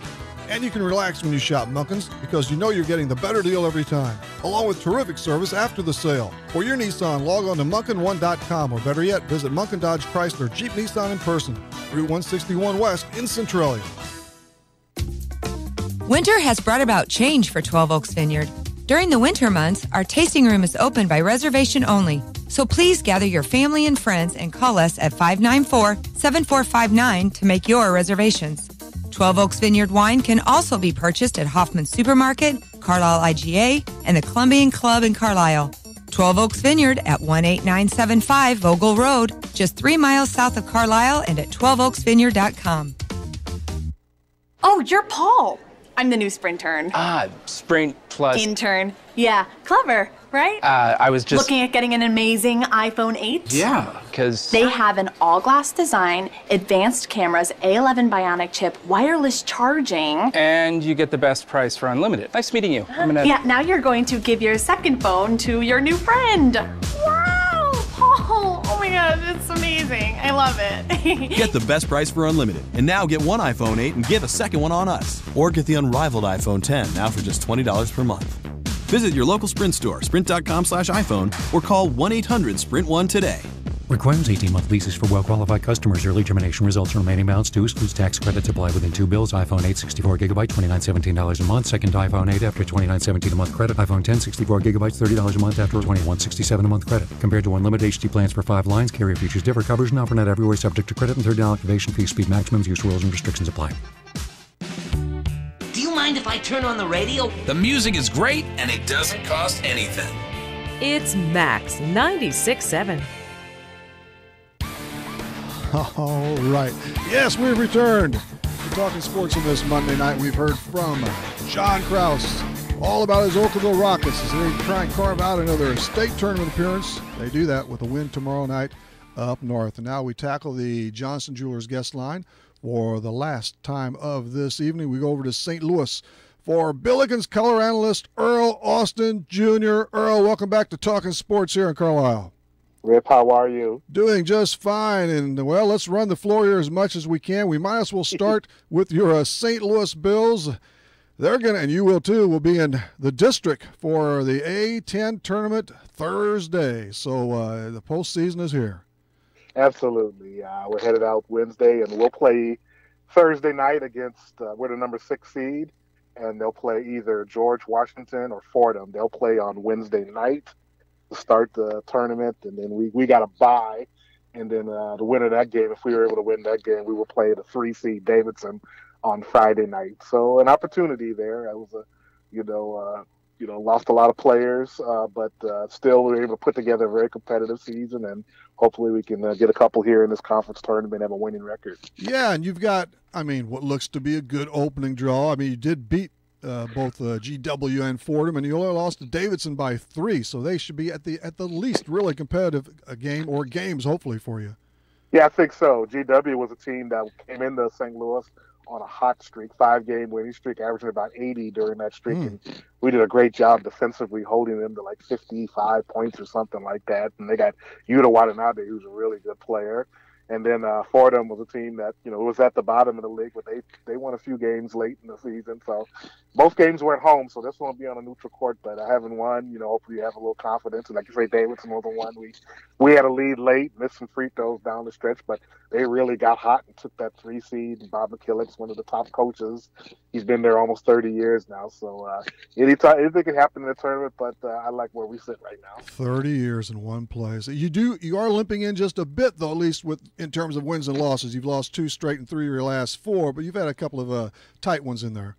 And you can relax when you shop Munkin's because you know you're getting the better deal every time, along with terrific service after the sale. For your Nissan, log on to Munkin1.com, or better yet, visit Munkin Dodge Chrysler Jeep Nissan in person, Route 161 West in Centralia.
Winter has brought about change for 12 Oaks Vineyard. During the winter months, our tasting room is open by reservation only. So please gather your family and friends and call us at 594-7459 to make your reservations. 12 Oaks Vineyard wine can also be purchased at Hoffman Supermarket, Carlisle IGA, and the Columbian Club in Carlisle. 12 Oaks Vineyard at 18975 Vogel Road, just 3 miles south of Carlisle, and at 12oaksvineyard.com.
Oh, you're Paul. I'm the new Sprintern.
Sprint plus...
Intern. Yeah, clever.
right?
I was just
looking at getting an amazing iPhone 8.
Yeah, because
They have an all-glass design, advanced cameras, A11 Bionic chip, wireless charging.
and you get the best price for unlimited. Nice meeting you. I'm gonna.
Yeah, now you're going to give your second phone to your new friend. Wow, Paul! Oh my God, it's amazing. I love it.
Get the best price for unlimited. And now get one iPhone 8 and get a second one on us. Or get the unrivaled iPhone 10 now for just $20 per month. Visit your local Sprint store, sprint.com/iPhone, or call 1-800-SPRINT1 today.
Requires 18-month leases for well-qualified customers. Early termination results in remaining balance due. Excludes tax credits applied within 2 bills. iPhone 8, 64GB, $29.17 a month. Second iPhone 8 after $29.17 a month credit. iPhone 10, 64GB, $30 a month after $21.67 a month credit. Compared to unlimited HD plans for 5 lines, carrier features differ. Coverage not for net everywhere, subject to credit and $30 activation fee. Speed maximums, use rules and restrictions apply.
Do you mind if I turn on the radio?
The music is great, and it doesn't cost anything.
It's Max 96.7.
All right. Yes, we've returned. We're talking sports on this Monday night. We've heard from John Krause all about his Oakville Rockets as they try and carve out another state tournament appearance. They do that with a win tomorrow night up north. And now we tackle the Johnson Jewelers guest line for the last time of this evening. We go over to St. Louis for Billiken's color analyst Earl Austin Jr. Earl, welcome back to Talking Sports here in Carlisle.
Rip, how are you?
Doing just fine. And, well, let's run the floor here as much as we can. We might as well start with your St. Louis Bills. They're going to, and you will too, will be in the district for the A10 tournament Thursday. So the postseason is here.
Absolutely. We're headed out Wednesday, and we'll play Thursday night against, we're the number 6 seed, and they'll play either George Washington or Fordham. They'll play on Wednesday night to start the tournament, and then we got a bye, and then the winner of that game, if we were able to win that game, we will play the 3 seed Davidson on Friday night. So an opportunity there. It was lost a lot of players, but still we were able to put together a very competitive season, and hopefully we can get a couple here in this conference tournament and have a winning record.
Yeah, and you've got, what looks to be a good opening draw. You did beat both GW and Fordham, and you only lost to Davidson by 3, so they should be at the least really competitive game or games, hopefully, for you.
Yeah, I think so. GW was a team that came into St. Louis on a hot streak, 5-game winning streak, averaging about 80 during that streak. And we did a great job defensively holding them to like 55 points or something like that. And they got Yuta Watanabe, who's a really good player. And then Fordham was a team that, was at the bottom of the league, but they won a few games late in the season. So both games were at home, so this one will be on a neutral court. But I haven't won. Hopefully you have a little confidence. And like you say, Davidson was the one. We had a lead late, missed some free throws down the stretch, but they really got hot and took that 3 seed. And Bob McKillick's one of the top coaches. He's been there almost 30 years now. So anything can happen in the tournament, but I like where we sit right now.
30 years in one place. You are limping in just a bit, though, at least in terms of wins and losses. You've lost 2 straight and 3 of your last 4, but you've had a couple of tight ones in there.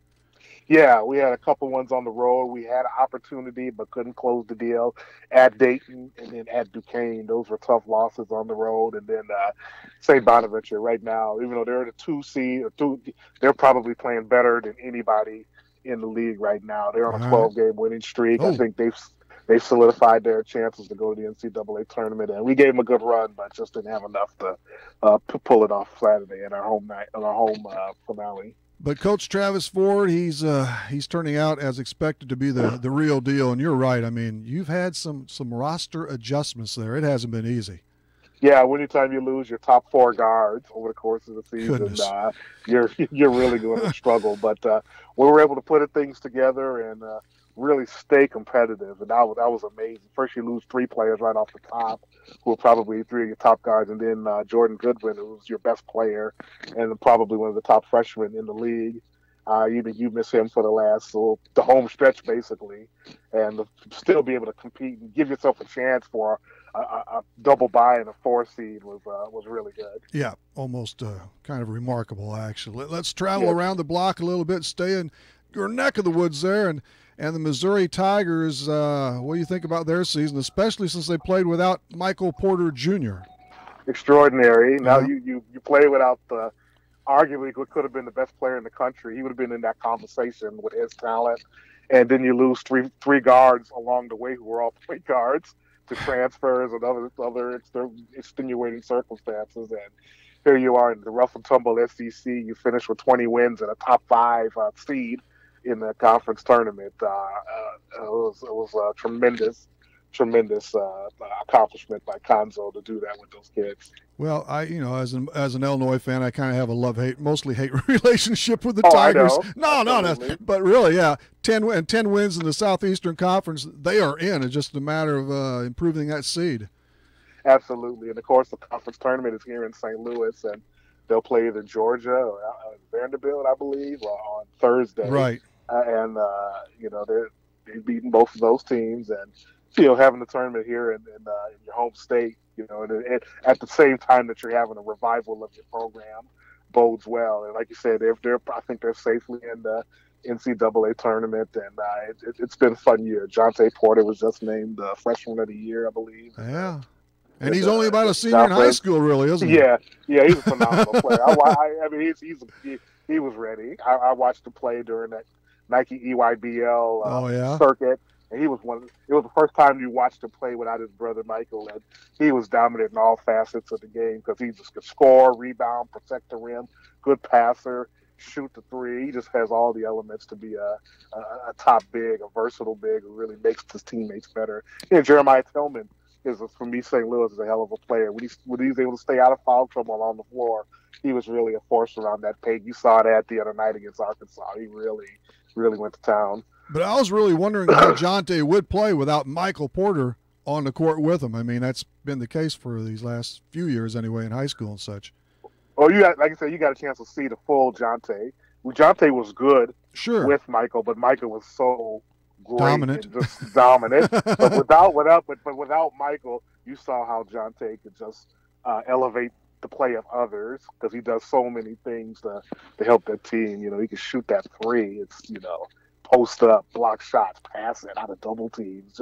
Yeah, we had a couple ones on the road. We had an opportunity but couldn't close the deal at Dayton and then at Duquesne. Those were tough losses on the road. And then St. Bonaventure right now, even though they're the 2 seed, they're probably playing better than anybody in the league right now. They're on a 12-game winning streak. I think they've solidified their chances to go to the NCAA tournament, and we gave them a good run, but just didn't have enough to pull it off Saturday in our home finale.
But Coach Travis Ford, he's turning out as expected to be the real deal. And you're right. You've had some roster adjustments there. It hasn't been easy.
Yeah, anytime you lose your top 4 guards over the course of the season, you're really going to struggle. But we were able to put things together and really stay competitive, and that was amazing. First, you lose 3 players right off the top, who are probably 3 of your top guys, and then Jordan Goodwin, who's your best player and probably one of the top freshmen in the league. You miss him for the home stretch basically, and still be able to compete and give yourself a chance for a double bye in a 4 seed was really good. Yeah,
almost kind of remarkable actually. Let's travel around the block a little bit, stay in your neck of the woods there, and the Missouri Tigers. What do you think about their season, especially since they played without Michael Porter Jr.?
Extraordinary. Now you play without arguably what could have been the best player in the country. He would have been in that conversation with his talent. and then you lose three guards along the way who were all point guards to transfers and other extenuating circumstances. And here you are in the rough and tumble SEC. You finish with 20 wins and a top 5 seed in the conference tournament. It was a tremendous accomplishment by Conzo to do that with those kids.
Well, as an Illinois fan, I kind of have a love-hate, mostly hate relationship with the
Oh,
Tigers.
I know.
No, but really, yeah, 10 wins in the Southeastern Conference, they are in. It's just a matter of improving that seed.
Absolutely, and of course, the conference tournament is here in St. Louis, and they'll play either Georgia or Vanderbilt, I believe, on Thursday.
Right.
They've beaten both of those teams, and having the tournament here in your home state, and at the same time that you're having a revival of your program bodes well. And like you said, I think they're safely in the NCAA tournament, and it's been a fun year. Jonte Porter was just named freshman of the year, I believe.
Yeah. And he's only about a senior in high school, really, isn't he?
Yeah, he's a phenomenal player. I mean, he was ready. I watched him play during that Nike EYBL circuit, and it was the first time you watched him play without his brother Michael, and he was dominant in all facets of the game because he just could score, rebound, protect the rim, good passer, shoot the three. He just has all the elements to be a top big, a versatile big who really makes his teammates better. Jeremiah Tillman for me, St. Louis is a hell of a player. When he's able to stay out of foul trouble on the floor, he was really a force around that paint. You saw that the other night against Arkansas. He really went to town.
But I was really wondering how Jonte would play without Michael Porter on the court with him. I mean, that's been the case for these last few years anyway in high school and such.
Oh, like I said, you got a chance to see the full Jonte. Jonte was good with Michael, but Michael was so great, dominant. But without Michael, you saw how Jonte could just elevate the play of others because he does so many things to help that team. He can shoot that three. It's post up, block shots, pass it out of double teams.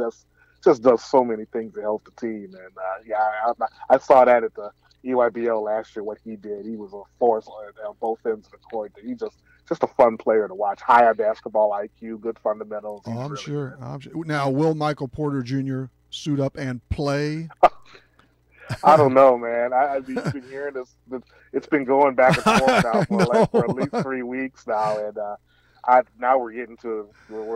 Just does so many things to help the team. And I saw that at the EYBL last year. What he did, he was a force on both ends of the court. He just a fun player to watch. High basketball IQ, good fundamentals.
Oh, I'm sure. Now, will Michael Porter Jr. suit up and play?
I don't know, man. I've been hearing this. It's been going back and forth now for at least 3 weeks now, and now we're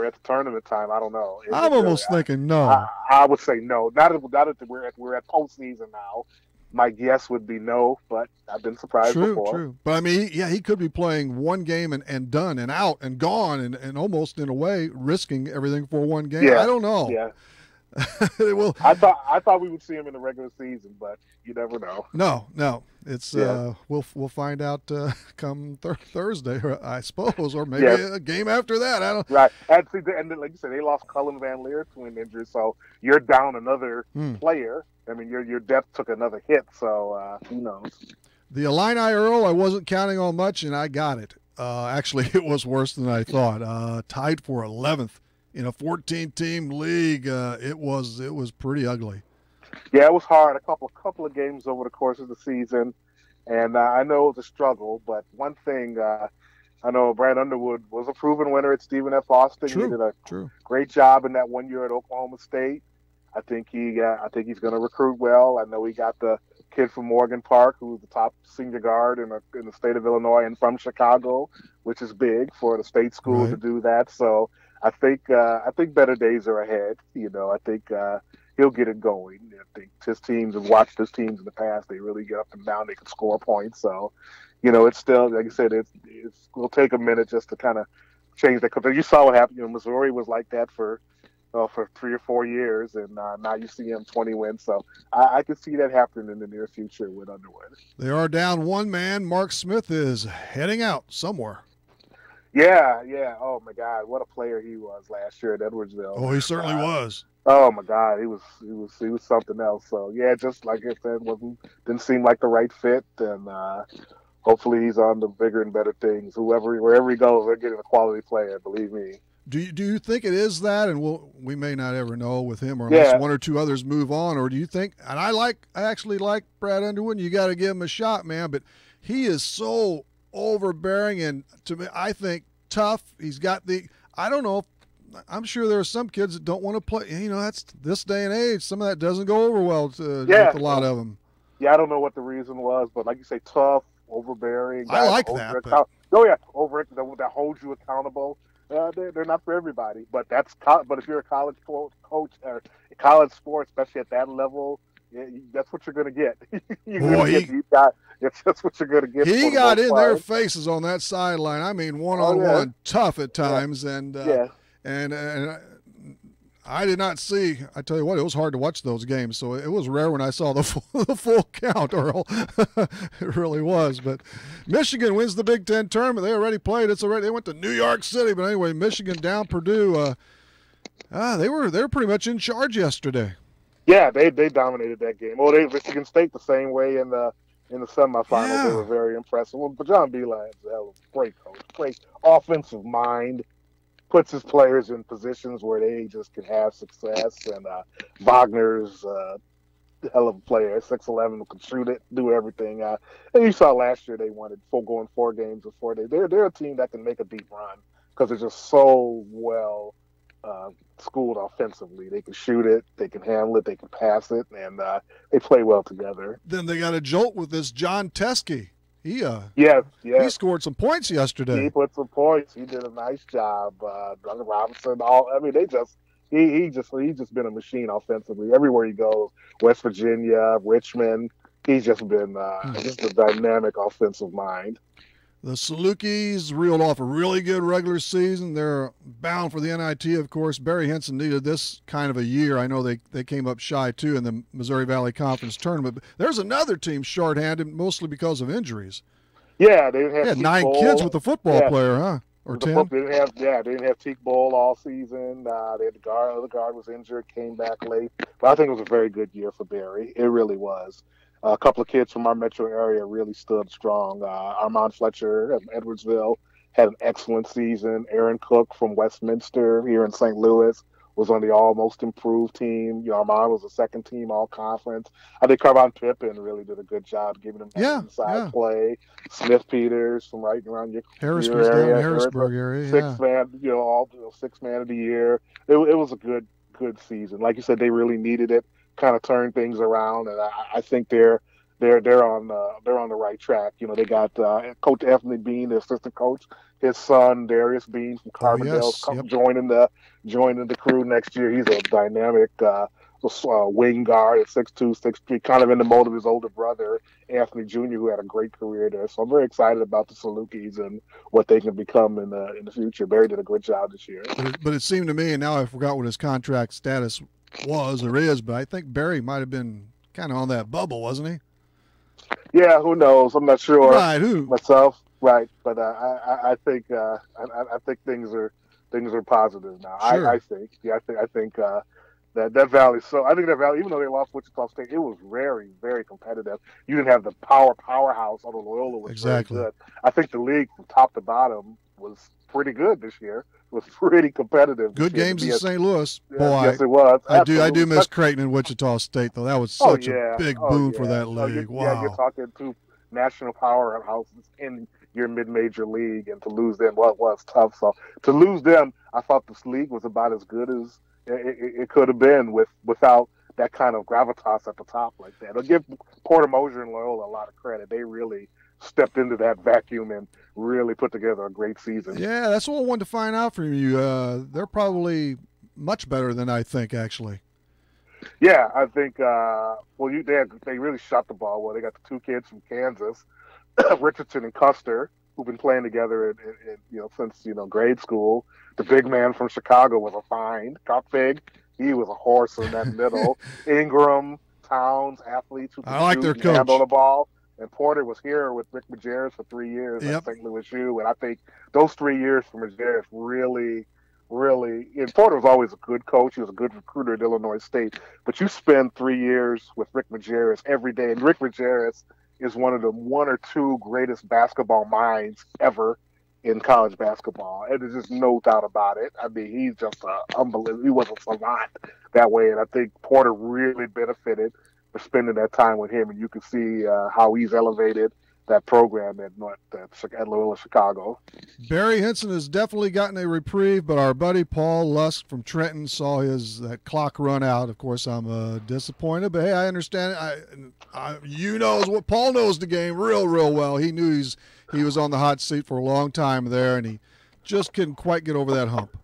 at the tournament time. I don't know.
I'm almost thinking no.
I would say no. Not that we're at postseason now. My guess would be no, but I've been surprised before.
True. But I mean, he could be playing one game and done and out and gone and almost in a way risking everything for one game.
Yeah.
I don't know.
Yeah.
Well,
I thought we would see him in the regular season, but you never know.
No. It's we'll find out come Thursday, I suppose, or maybe a game after that. I don't.
Right, and like you said, they lost Cullen Van Leer to an injury, so you're down another player. I mean, your depth took another hit, so who knows?
The Illini Earl, I wasn't counting on much, and I got it. Actually, it was worse than I thought. Tied for 11th in a 14-team league. It was pretty ugly.
Yeah, it was hard. A couple of games over the course of the season, and I know it was a struggle. But one thing, I know Brad Underwood was a proven winner at Stephen F. Austin. He did a great job in that 1 year at Oklahoma State. I think he's going to recruit well. I know he got the kid from Morgan Park, who's the top senior guard in the state of Illinois and from Chicago, which is big for the state school to do that. So I think better days are ahead. I think he'll get it going. I think his teams have watched his teams in the past. They really get up and down. They can score points. So, it's still, like I said, it will take a minute just to kind of change that. Because you saw what happened. Missouri was like that for 3 or 4 years, and now you see him 20 wins. So I can see that happening in the near future with Underwood.
They are down one man. Mark Smith is heading out somewhere.
Yeah. Oh my God, what a player he was last year at Edwardsville.
Oh, he certainly was.
Oh my God, he was something else. So yeah, just like I said, didn't seem like the right fit, and hopefully he's on to bigger and better things. Wherever he goes, they're getting a quality player. Believe me.
Do you think it is that, and we may not ever know with him, or unless one or two others move on, or do you think? And I actually like Brad Underwood. You got to give him a shot, man. But he is so overbearing, and to me, I think tough. He's got I don't know. I'm sure there are some kids that don't want to play. That's this day and age. Some of that doesn't go over well with a lot of them.
Yeah, I don't know what the reason was, but like you say, tough, overbearing.
I like that. But...
that holds you accountable. They're not for everybody, but but if you're a college coach or a college sport, especially at that level, that's what you're going to get. That's what you're going to get.
He got in their faces on that sideline. I mean, one-on-one, tough at times, and I did not see. I tell you what, it was hard to watch those games, so it was rare when I saw the full count, Earl. It really was. But Michigan wins the Big Ten tournament. They already played. They went to New York City, but anyway, Michigan down Purdue. They were pretty much in charge yesterday.
Yeah, they dominated that game. Well, Michigan State the same way in the semifinals. Yeah. They were very impressive. Well, but John Beilein is a great coach, great offensive mind. Puts his players in positions where they just can have success. And Wagner's a hell of a player, 6'11", can shoot it, do everything. And you saw last year they wanted going 4 games before they're a team that can make a deep run because they're just so well schooled offensively. They can shoot it, they can handle it, they can pass it, and they play well together.
Then they got a jolt with this John Teskey. He scored some points yesterday.
He put some points. He did a nice job. Duncan Robinson, he's just been a machine offensively everywhere he goes. West Virginia, Richmond. He's just been just a dynamic offensive mind.
The Salukis reeled off a really good regular season. They're bound for the NIT, of course. Barry Henson needed this kind of a year. I know they came up shy, too, in the Missouri Valley Conference tournament. But there's another team shorthanded, mostly because of injuries.
Yeah, they didn't have
Teak 9 Bowl. Kids with a football player, huh? Or 10?
They didn't have Teak Bowl all season. They had the guard was injured, came back late. But I think it was a very good year for Barry. It really was. A couple of kids from our metro area really stood strong. Armand Fletcher of Edwardsville had an excellent season. Aaron Cook from Westminster here in St. Louis was on the almost improved team. Armand was a second team all conference. I think Carvon Pippin really did a good job giving them inside play. Smith Peters from right around your area,
Harrisburg area.
Six man of the year. It was a good season. Like you said, they really needed it. Kind of turn things around, and I think they're on the right track. They got Coach Anthony Bean, the assistant coach, his son Darius Bean from Carbondale joining the crew next year. He's a dynamic wing guard at 6'2", 6'3", kind of in the mold of his older brother Anthony Jr., who had a great career there. So I'm very excited about the Salukis and what they can become in the future. Barry did a good job this year.
But it seemed to me, and now I forgot what his contract status was or is, but I think Barry might have been kind of on that bubble, wasn't he?
Yeah, who knows? I'm not sure.
Right, who
myself? Right, but I think things are positive now.
Sure.
I think that Valley. So I think that Valley, even though they lost Wichita State, it was very, very competitive. You didn't have the powerhouse, although Loyola was very good. I think the league from top to bottom was pretty good this year. It was pretty competitive.
Good games in St. Louis.
Boy, yes, it was.
I do miss Creighton and Wichita State, though. That was such a big boon for that league. Wow.
Yeah, you're talking two national powerhouses in your mid-major league, and to lose them, well, it was tough. So to lose them, I thought this league was about as good as it could have been without that kind of gravitas at the top like that. I'll give Porter Moser and Loyola a lot of credit. They really stepped into that vacuum and really put together a great season.
Yeah, that's what I wanted to find out from you. They're probably much better than I think, actually.
Yeah, I think. They really shot the ball well. They got the two kids from Kansas, Richardson and Custer, who've been playing together since grade school. The big man from Chicago was a find. Kopfig, he was a horse in that middle. Ingram, Towns, athletes who can handle the ball. And Porter was here with Rick Majerus for 3 years at St. Louis U. And I think those 3 years for Majerus really, and Porter was always a good coach. He was a good recruiter at Illinois State. But you spend 3 years with Rick Majerus every day. And Rick Majerus is one of the 1 or 2 greatest basketball minds ever in college basketball. And there's just no doubt about it. I mean, he's just unbelievable. He was a savant that way. And I think Porter really benefited for spending that time with him, and you can see how he's elevated program at Loyola Chicago.
Barry Hinson has definitely gotten a reprieve, but our buddy Paul Lusk from Trenton saw that clock run out. Of course, I'm disappointed, but hey, I understand it. Paul knows the game real well. He knew he was on the hot seat for a long time there, and he just couldn't quite get over that hump.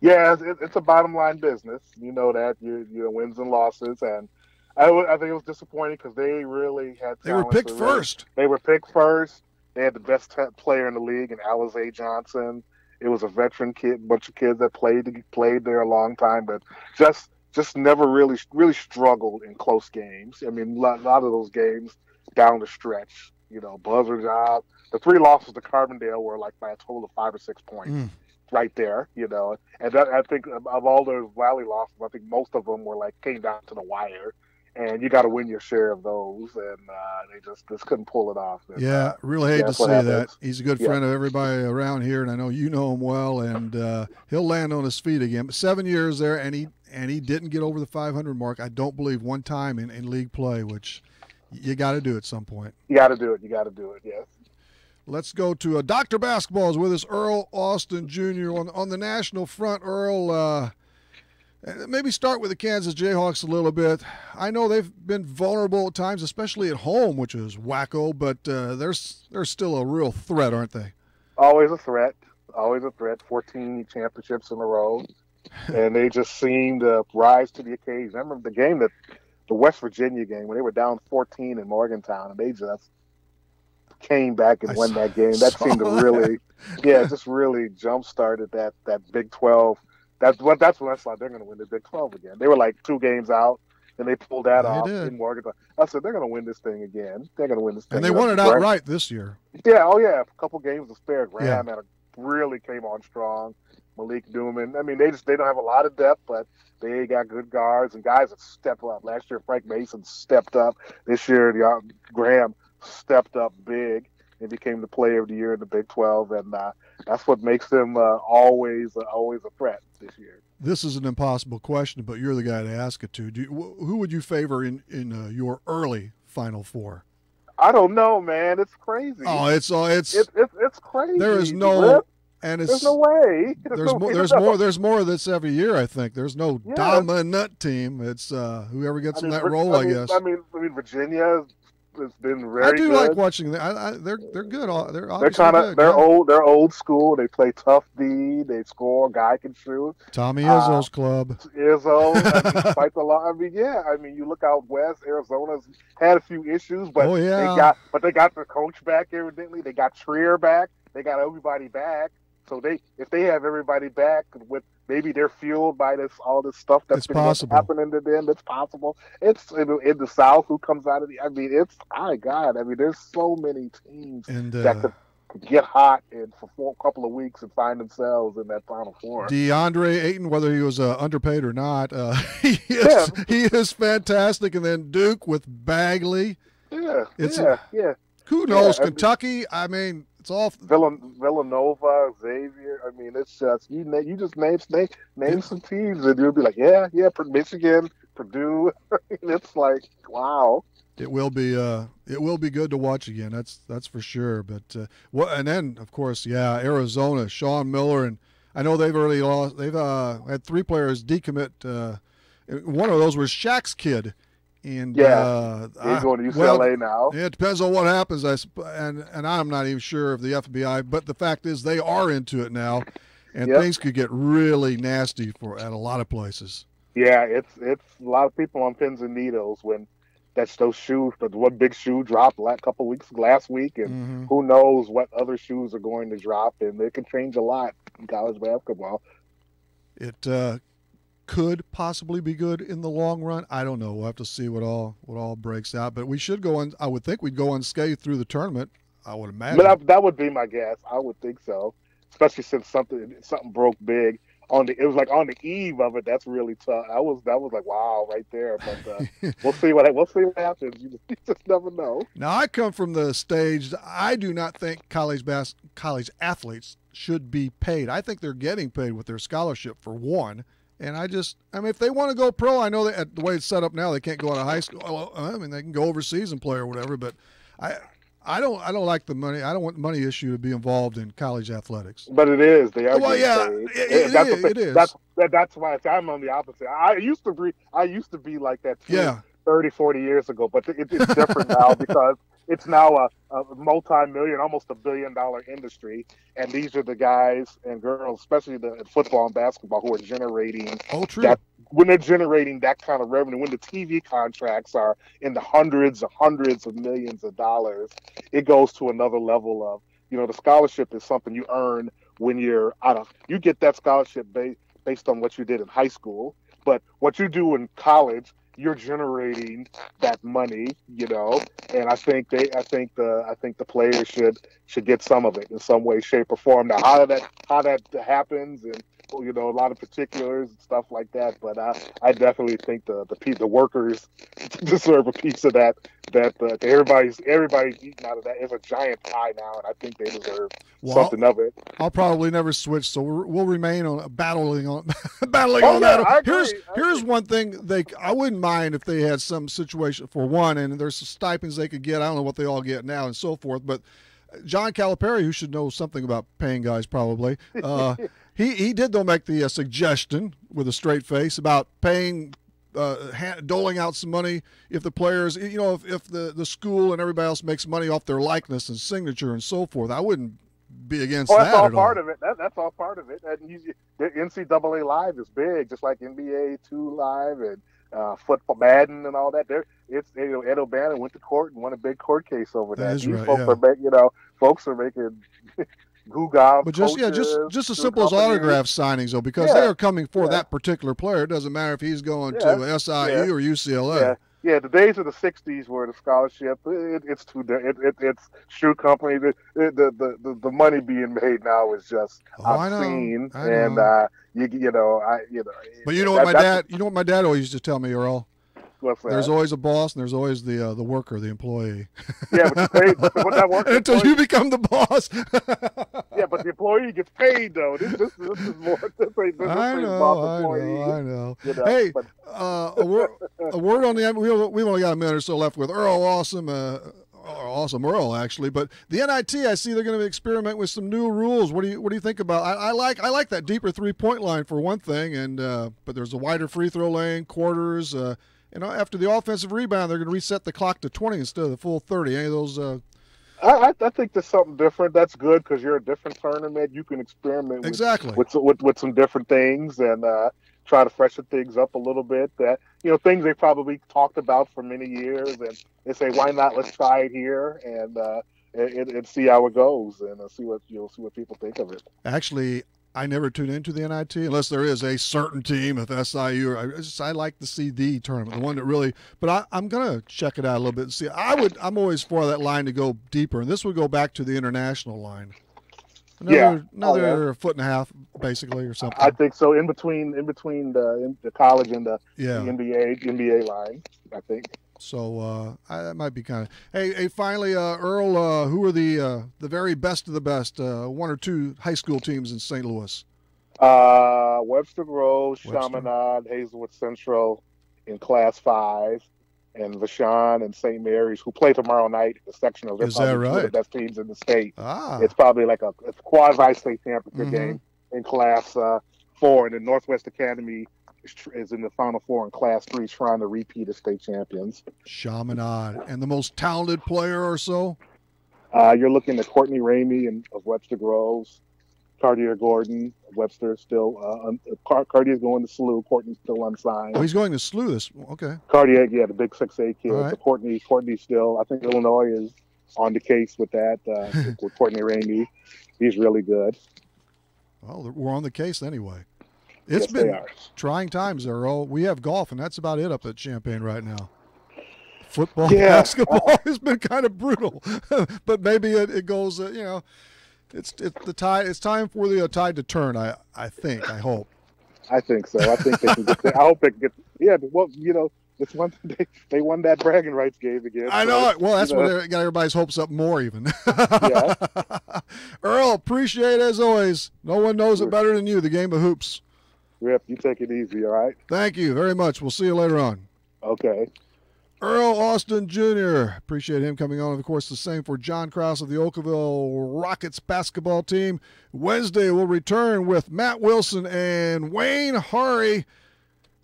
Yeah, it's a bottom line business. You know that your wins and losses, and I think it was disappointing because they really had.
They were picked first.
They were picked first. They had the best player in the league, and Alizé Johnson. It was a veteran bunch of kids that played there a long time, but just never really struggled in close games. I mean, a lot of those games down the stretch, buzzer job. The 3 losses to Carbondale were like by a total of 5 or 6 points. Right there, and I think of all those Valley losses, I think most of them came down to the wire, and you got to win your share of those, and they just couldn't pull it off. And,
really hate to see that. He's a good friend of everybody around here, and I know you know him well, and he'll land on his feet again. But 7 years there, and he didn't get over the 500 mark. I don't believe one time in league play, which you got to do at some point.
You got to do it. Yes.
Let's go to Dr. Basketball is with us, Earl Austin Jr. on the national front. Earl, maybe start with the Kansas Jayhawks a little bit. I know they've been vulnerable at times, especially at home, which is Wcxo, but they're still a real threat, aren't they?
Always a threat. 14 championships in a row, and they just seem to rise to the occasion. I remember the West Virginia game when they were down 14 in Morgantown, and they just came back and won that game. That seemed to really, just really jump-started that Big 12. That's when I thought they're going to win the Big 12 again. They were like 2 games out, and they pulled that off in Morgantown. I said, they're going to win this thing again. They're going to win this thing.
And they won it outright this year.
Yeah, a couple games to spare. Graham really came on strong. Malik Newman. I mean, they don't have a lot of depth, but they got good guards and guys that step up. Last year, Frank Mason stepped up. This year, Graham stepped up big and became the player of the year in the Big 12, and that's what makes them always a threat this year.
This is an impossible question, but you're the guy to ask it to. Who would you favor in your early Final Four?
I don't know, man. It's crazy.
Oh, it's
crazy.
There is no, and
there's no way.
There's more of this every year. I think there's no dominant team. It's whoever gets in that role, I guess.
I mean, Virginia has been very.
I do
good.
like watching them. They're good. They're
old school. They play tough D. They score. Guy can shoot.
Tommy Izzo's club.
Izzo, fights a lot. I mean, you look out west. Arizona's had a few issues, but they got their coach back. Evidently, they got Trier back. They got everybody back. So if they have everybody back, with maybe they're fueled by all this stuff that's been happening to them. It's possible. It's in the South who comes out of the. I mean, there's so many teams that could get hot and for a couple of weeks and find themselves in that Final Four.
DeAndre Ayton, whether he was underpaid or not, he is fantastic. And then Duke with Bagley.
Yeah.
Who knows? Kentucky. I mean. It's all
Villanova, Xavier. I mean, it's just you just name some teams, and you'll be like, Michigan, Purdue. It's like, wow.
It will be good to watch again. That's for sure. But and then of course, Arizona, Sean Miller, and I know they've already lost. They've had 3 players decommit. One of those was Shaq's kid. And
he's going to UCLA now.
It depends on what happens, and I'm not even sure of the FBI. But the fact is, they are into it now, and things could get really nasty at a lot of places.
Yeah, it's a lot of people on pins and needles when those shoes. But one big shoe dropped last week, and who knows what other shoes are going to drop, and it can change a lot in college basketball.
It could possibly be good in the long run. I don't know. We'll have to see what all breaks out. But we should go on. I would think we'd go unscathed through the tournament. I would imagine.
But that would be my guess. I would think so, especially since something broke big it was like on the eve of it. That's really tough. That was like wow right there. But we'll see what happens. You just never know.
Now I come from the stage. I do not think college athletes should be paid. I think they're getting paid with their scholarship for one. And if they want to go pro, I know that the way it's set up now, they can't go out of high school. I mean, they can go overseas and play or whatever. But I don't like the money. I don't want the money issue to be involved in college athletics.
But it is. They are.
Well, yeah,
paid.
it is.
That's why I'm on the opposite. I used to be like that too.
Yeah.
30, 40 years ago, but it's different now because it's now a multi-million, almost $1 billion industry, and these are the guys and girls, especially the football and basketball, who are generating.
Oh, true.
That, when they're generating that kind of revenue, when the TV contracts are in the hundreds of millions of dollars, it goes to another level of, the scholarship is something you earn when you're you get that scholarship based on what you did in high school, but what you do in college, you're generating that money, and I think the players should get some of it in some way, shape, or form. Now, how that happens, and a lot of particulars and stuff like that, but I definitely think the workers deserve a piece of that. Everybody's eating out of that. It's a giant pie now, and I think they deserve something of it.
I'll probably never switch, so we'll remain on battling on that. Here's one thing I wouldn't mind if they had some situation for one, and there's some stipends they could get. I don't know what they all get now and so forth, but John Calipari, who should know something about paying guys probably, he did though make the suggestion with a straight face about paying. Doling out some money if the players, if the school and everybody else makes money off their likeness and signature and so forth. I wouldn't be against that.
That's all part of it. That's all part of it. And the NCAA Live is big, just like NBA 2 Live and football, Madden, and all that. Ed O'Bannon went to court and won a big court case over that.
These
right,
folks
are making. But
just as simple as autograph signings, though, because they are coming for that particular player. It doesn't matter if he's going to SIU or UCLA.
Yeah, the days of the '60s were the scholarship. It's shoe company. The money being made now is just obscene, and
But you know what my dad always used to tell me, Earl.
What's that?
There's always a boss, and there's always the worker, the employee.
Yeah, but you paid what that worker
until you become the boss.
Yeah, but the employee gets paid though. This is more.
I know. Hey, a word on the. We've only got a minute or so left with Earl. Awesome Earl, actually. But the NIT, I see they're going to experiment with some new rules. What do you think about? I like that deeper 3-point line for one thing, and but there's a wider free throw lane, quarters. After the offensive rebound, they're going to reset the clock to 20 instead of the full 30. Any of those?
I think there's something different. That's good because you're a different tournament. You can experiment with some different things and try to freshen things up a little bit. That things they probably talked about for many years, and they say, why not? Let's try it here and see how it goes, and see what people think of it.
Actually, I never tune into the NIT unless there is a certain team, if SIU. I like to see the tournament, the one that really. But I'm gonna check it out a little bit and see. I'm always for that line to go deeper, and this would go back to the international line. Another foot and a half, basically, or something.
I think so. In between the college and the NBA line, I think.
So that might be kind of. Hey, finally, Earl, who are the very best of the best? One or two high school teams in St. Louis.
Webster Groves, Chaminade, Hazelwood Central in Class 5, and Vashon and St. Mary's, who play tomorrow night. The sectional. Is that right? Two of the best teams in the state. It's probably like a quasi-state championship game in Class 4, and the Northwest Academy is in the Final Four in Class 3, trying to repeat as state champions.
Chaminade. And the most talented player or so?
You're looking at Courtney Ramey of Webster Groves, Cartier Gordon of Webster still. Cartier's going to SLU. Courtney's still unsigned.
Oh, he's going to SLU this. Okay.
Cartier, the big 6'8" kid.
Right.
So Courtney's still. I think Illinois is on the case with that. With Courtney Ramey, he's really good.
Well, we're on the case anyway. It's been trying times, Earl. We have golf, and that's about it up at Champaign right now. Football, basketball has been kind of brutal, but maybe it goes. It's the tide. It's time for the tide to turn. I think. I hope.
I think so. I think they can get there. I hope they can get. Yeah, but it's one thing they won that bragging rights game again.
I know it. Well, that's what got everybody's hopes up more even. Yeah. Earl, appreciate it as always. No one knows it better than you. The game of hoops.
Rip, you take it easy, all right?
Thank you very much. We'll see you later on.
Okay.
Earl Austin Jr. Appreciate him coming on. Of course, the same for John Krause of the Oakville Rockets basketball team. Wednesday, we'll return with Matt Wilson and Wayne Hari.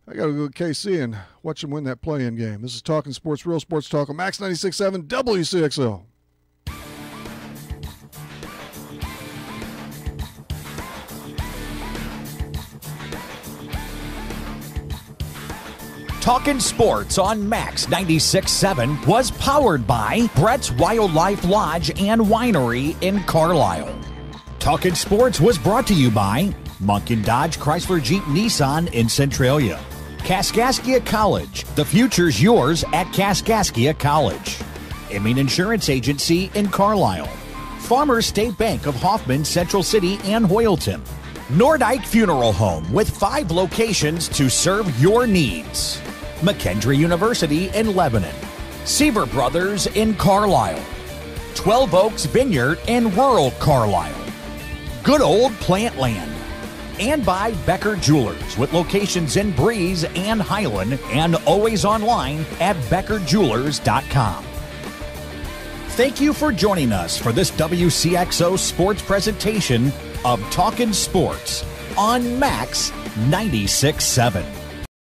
I got to go to KC and watch them win that play-in game. This is Talking Sports, Real Sports Talk on Max 96.7 WCXO.
Talkin' Sports on Max 96.7 was powered by Brett's Wildlife Lodge and Winery in Carlisle. Talkin' Sports was brought to you by Munkin Dodge Chrysler Jeep Nissan in Centralia. Kaskaskia College. The future's yours at Kaskaskia College. Emin Insurance Agency in Carlisle. Farmers State Bank of Hoffman, Central City, and Hoyleton. Nordike Funeral Home with 5 locations to serve your needs. McKendree University in Lebanon. Seaver Brothers in Carlisle. 12 Oaks Vineyard in rural Carlisle. Good Old Plant Land. And by Becker Jewelers with locations in Breeze and Highland and always online at beckerjewelers.com. Thank you for joining us for this WCXO sports presentation of Talkin' Sports on Max 96.7.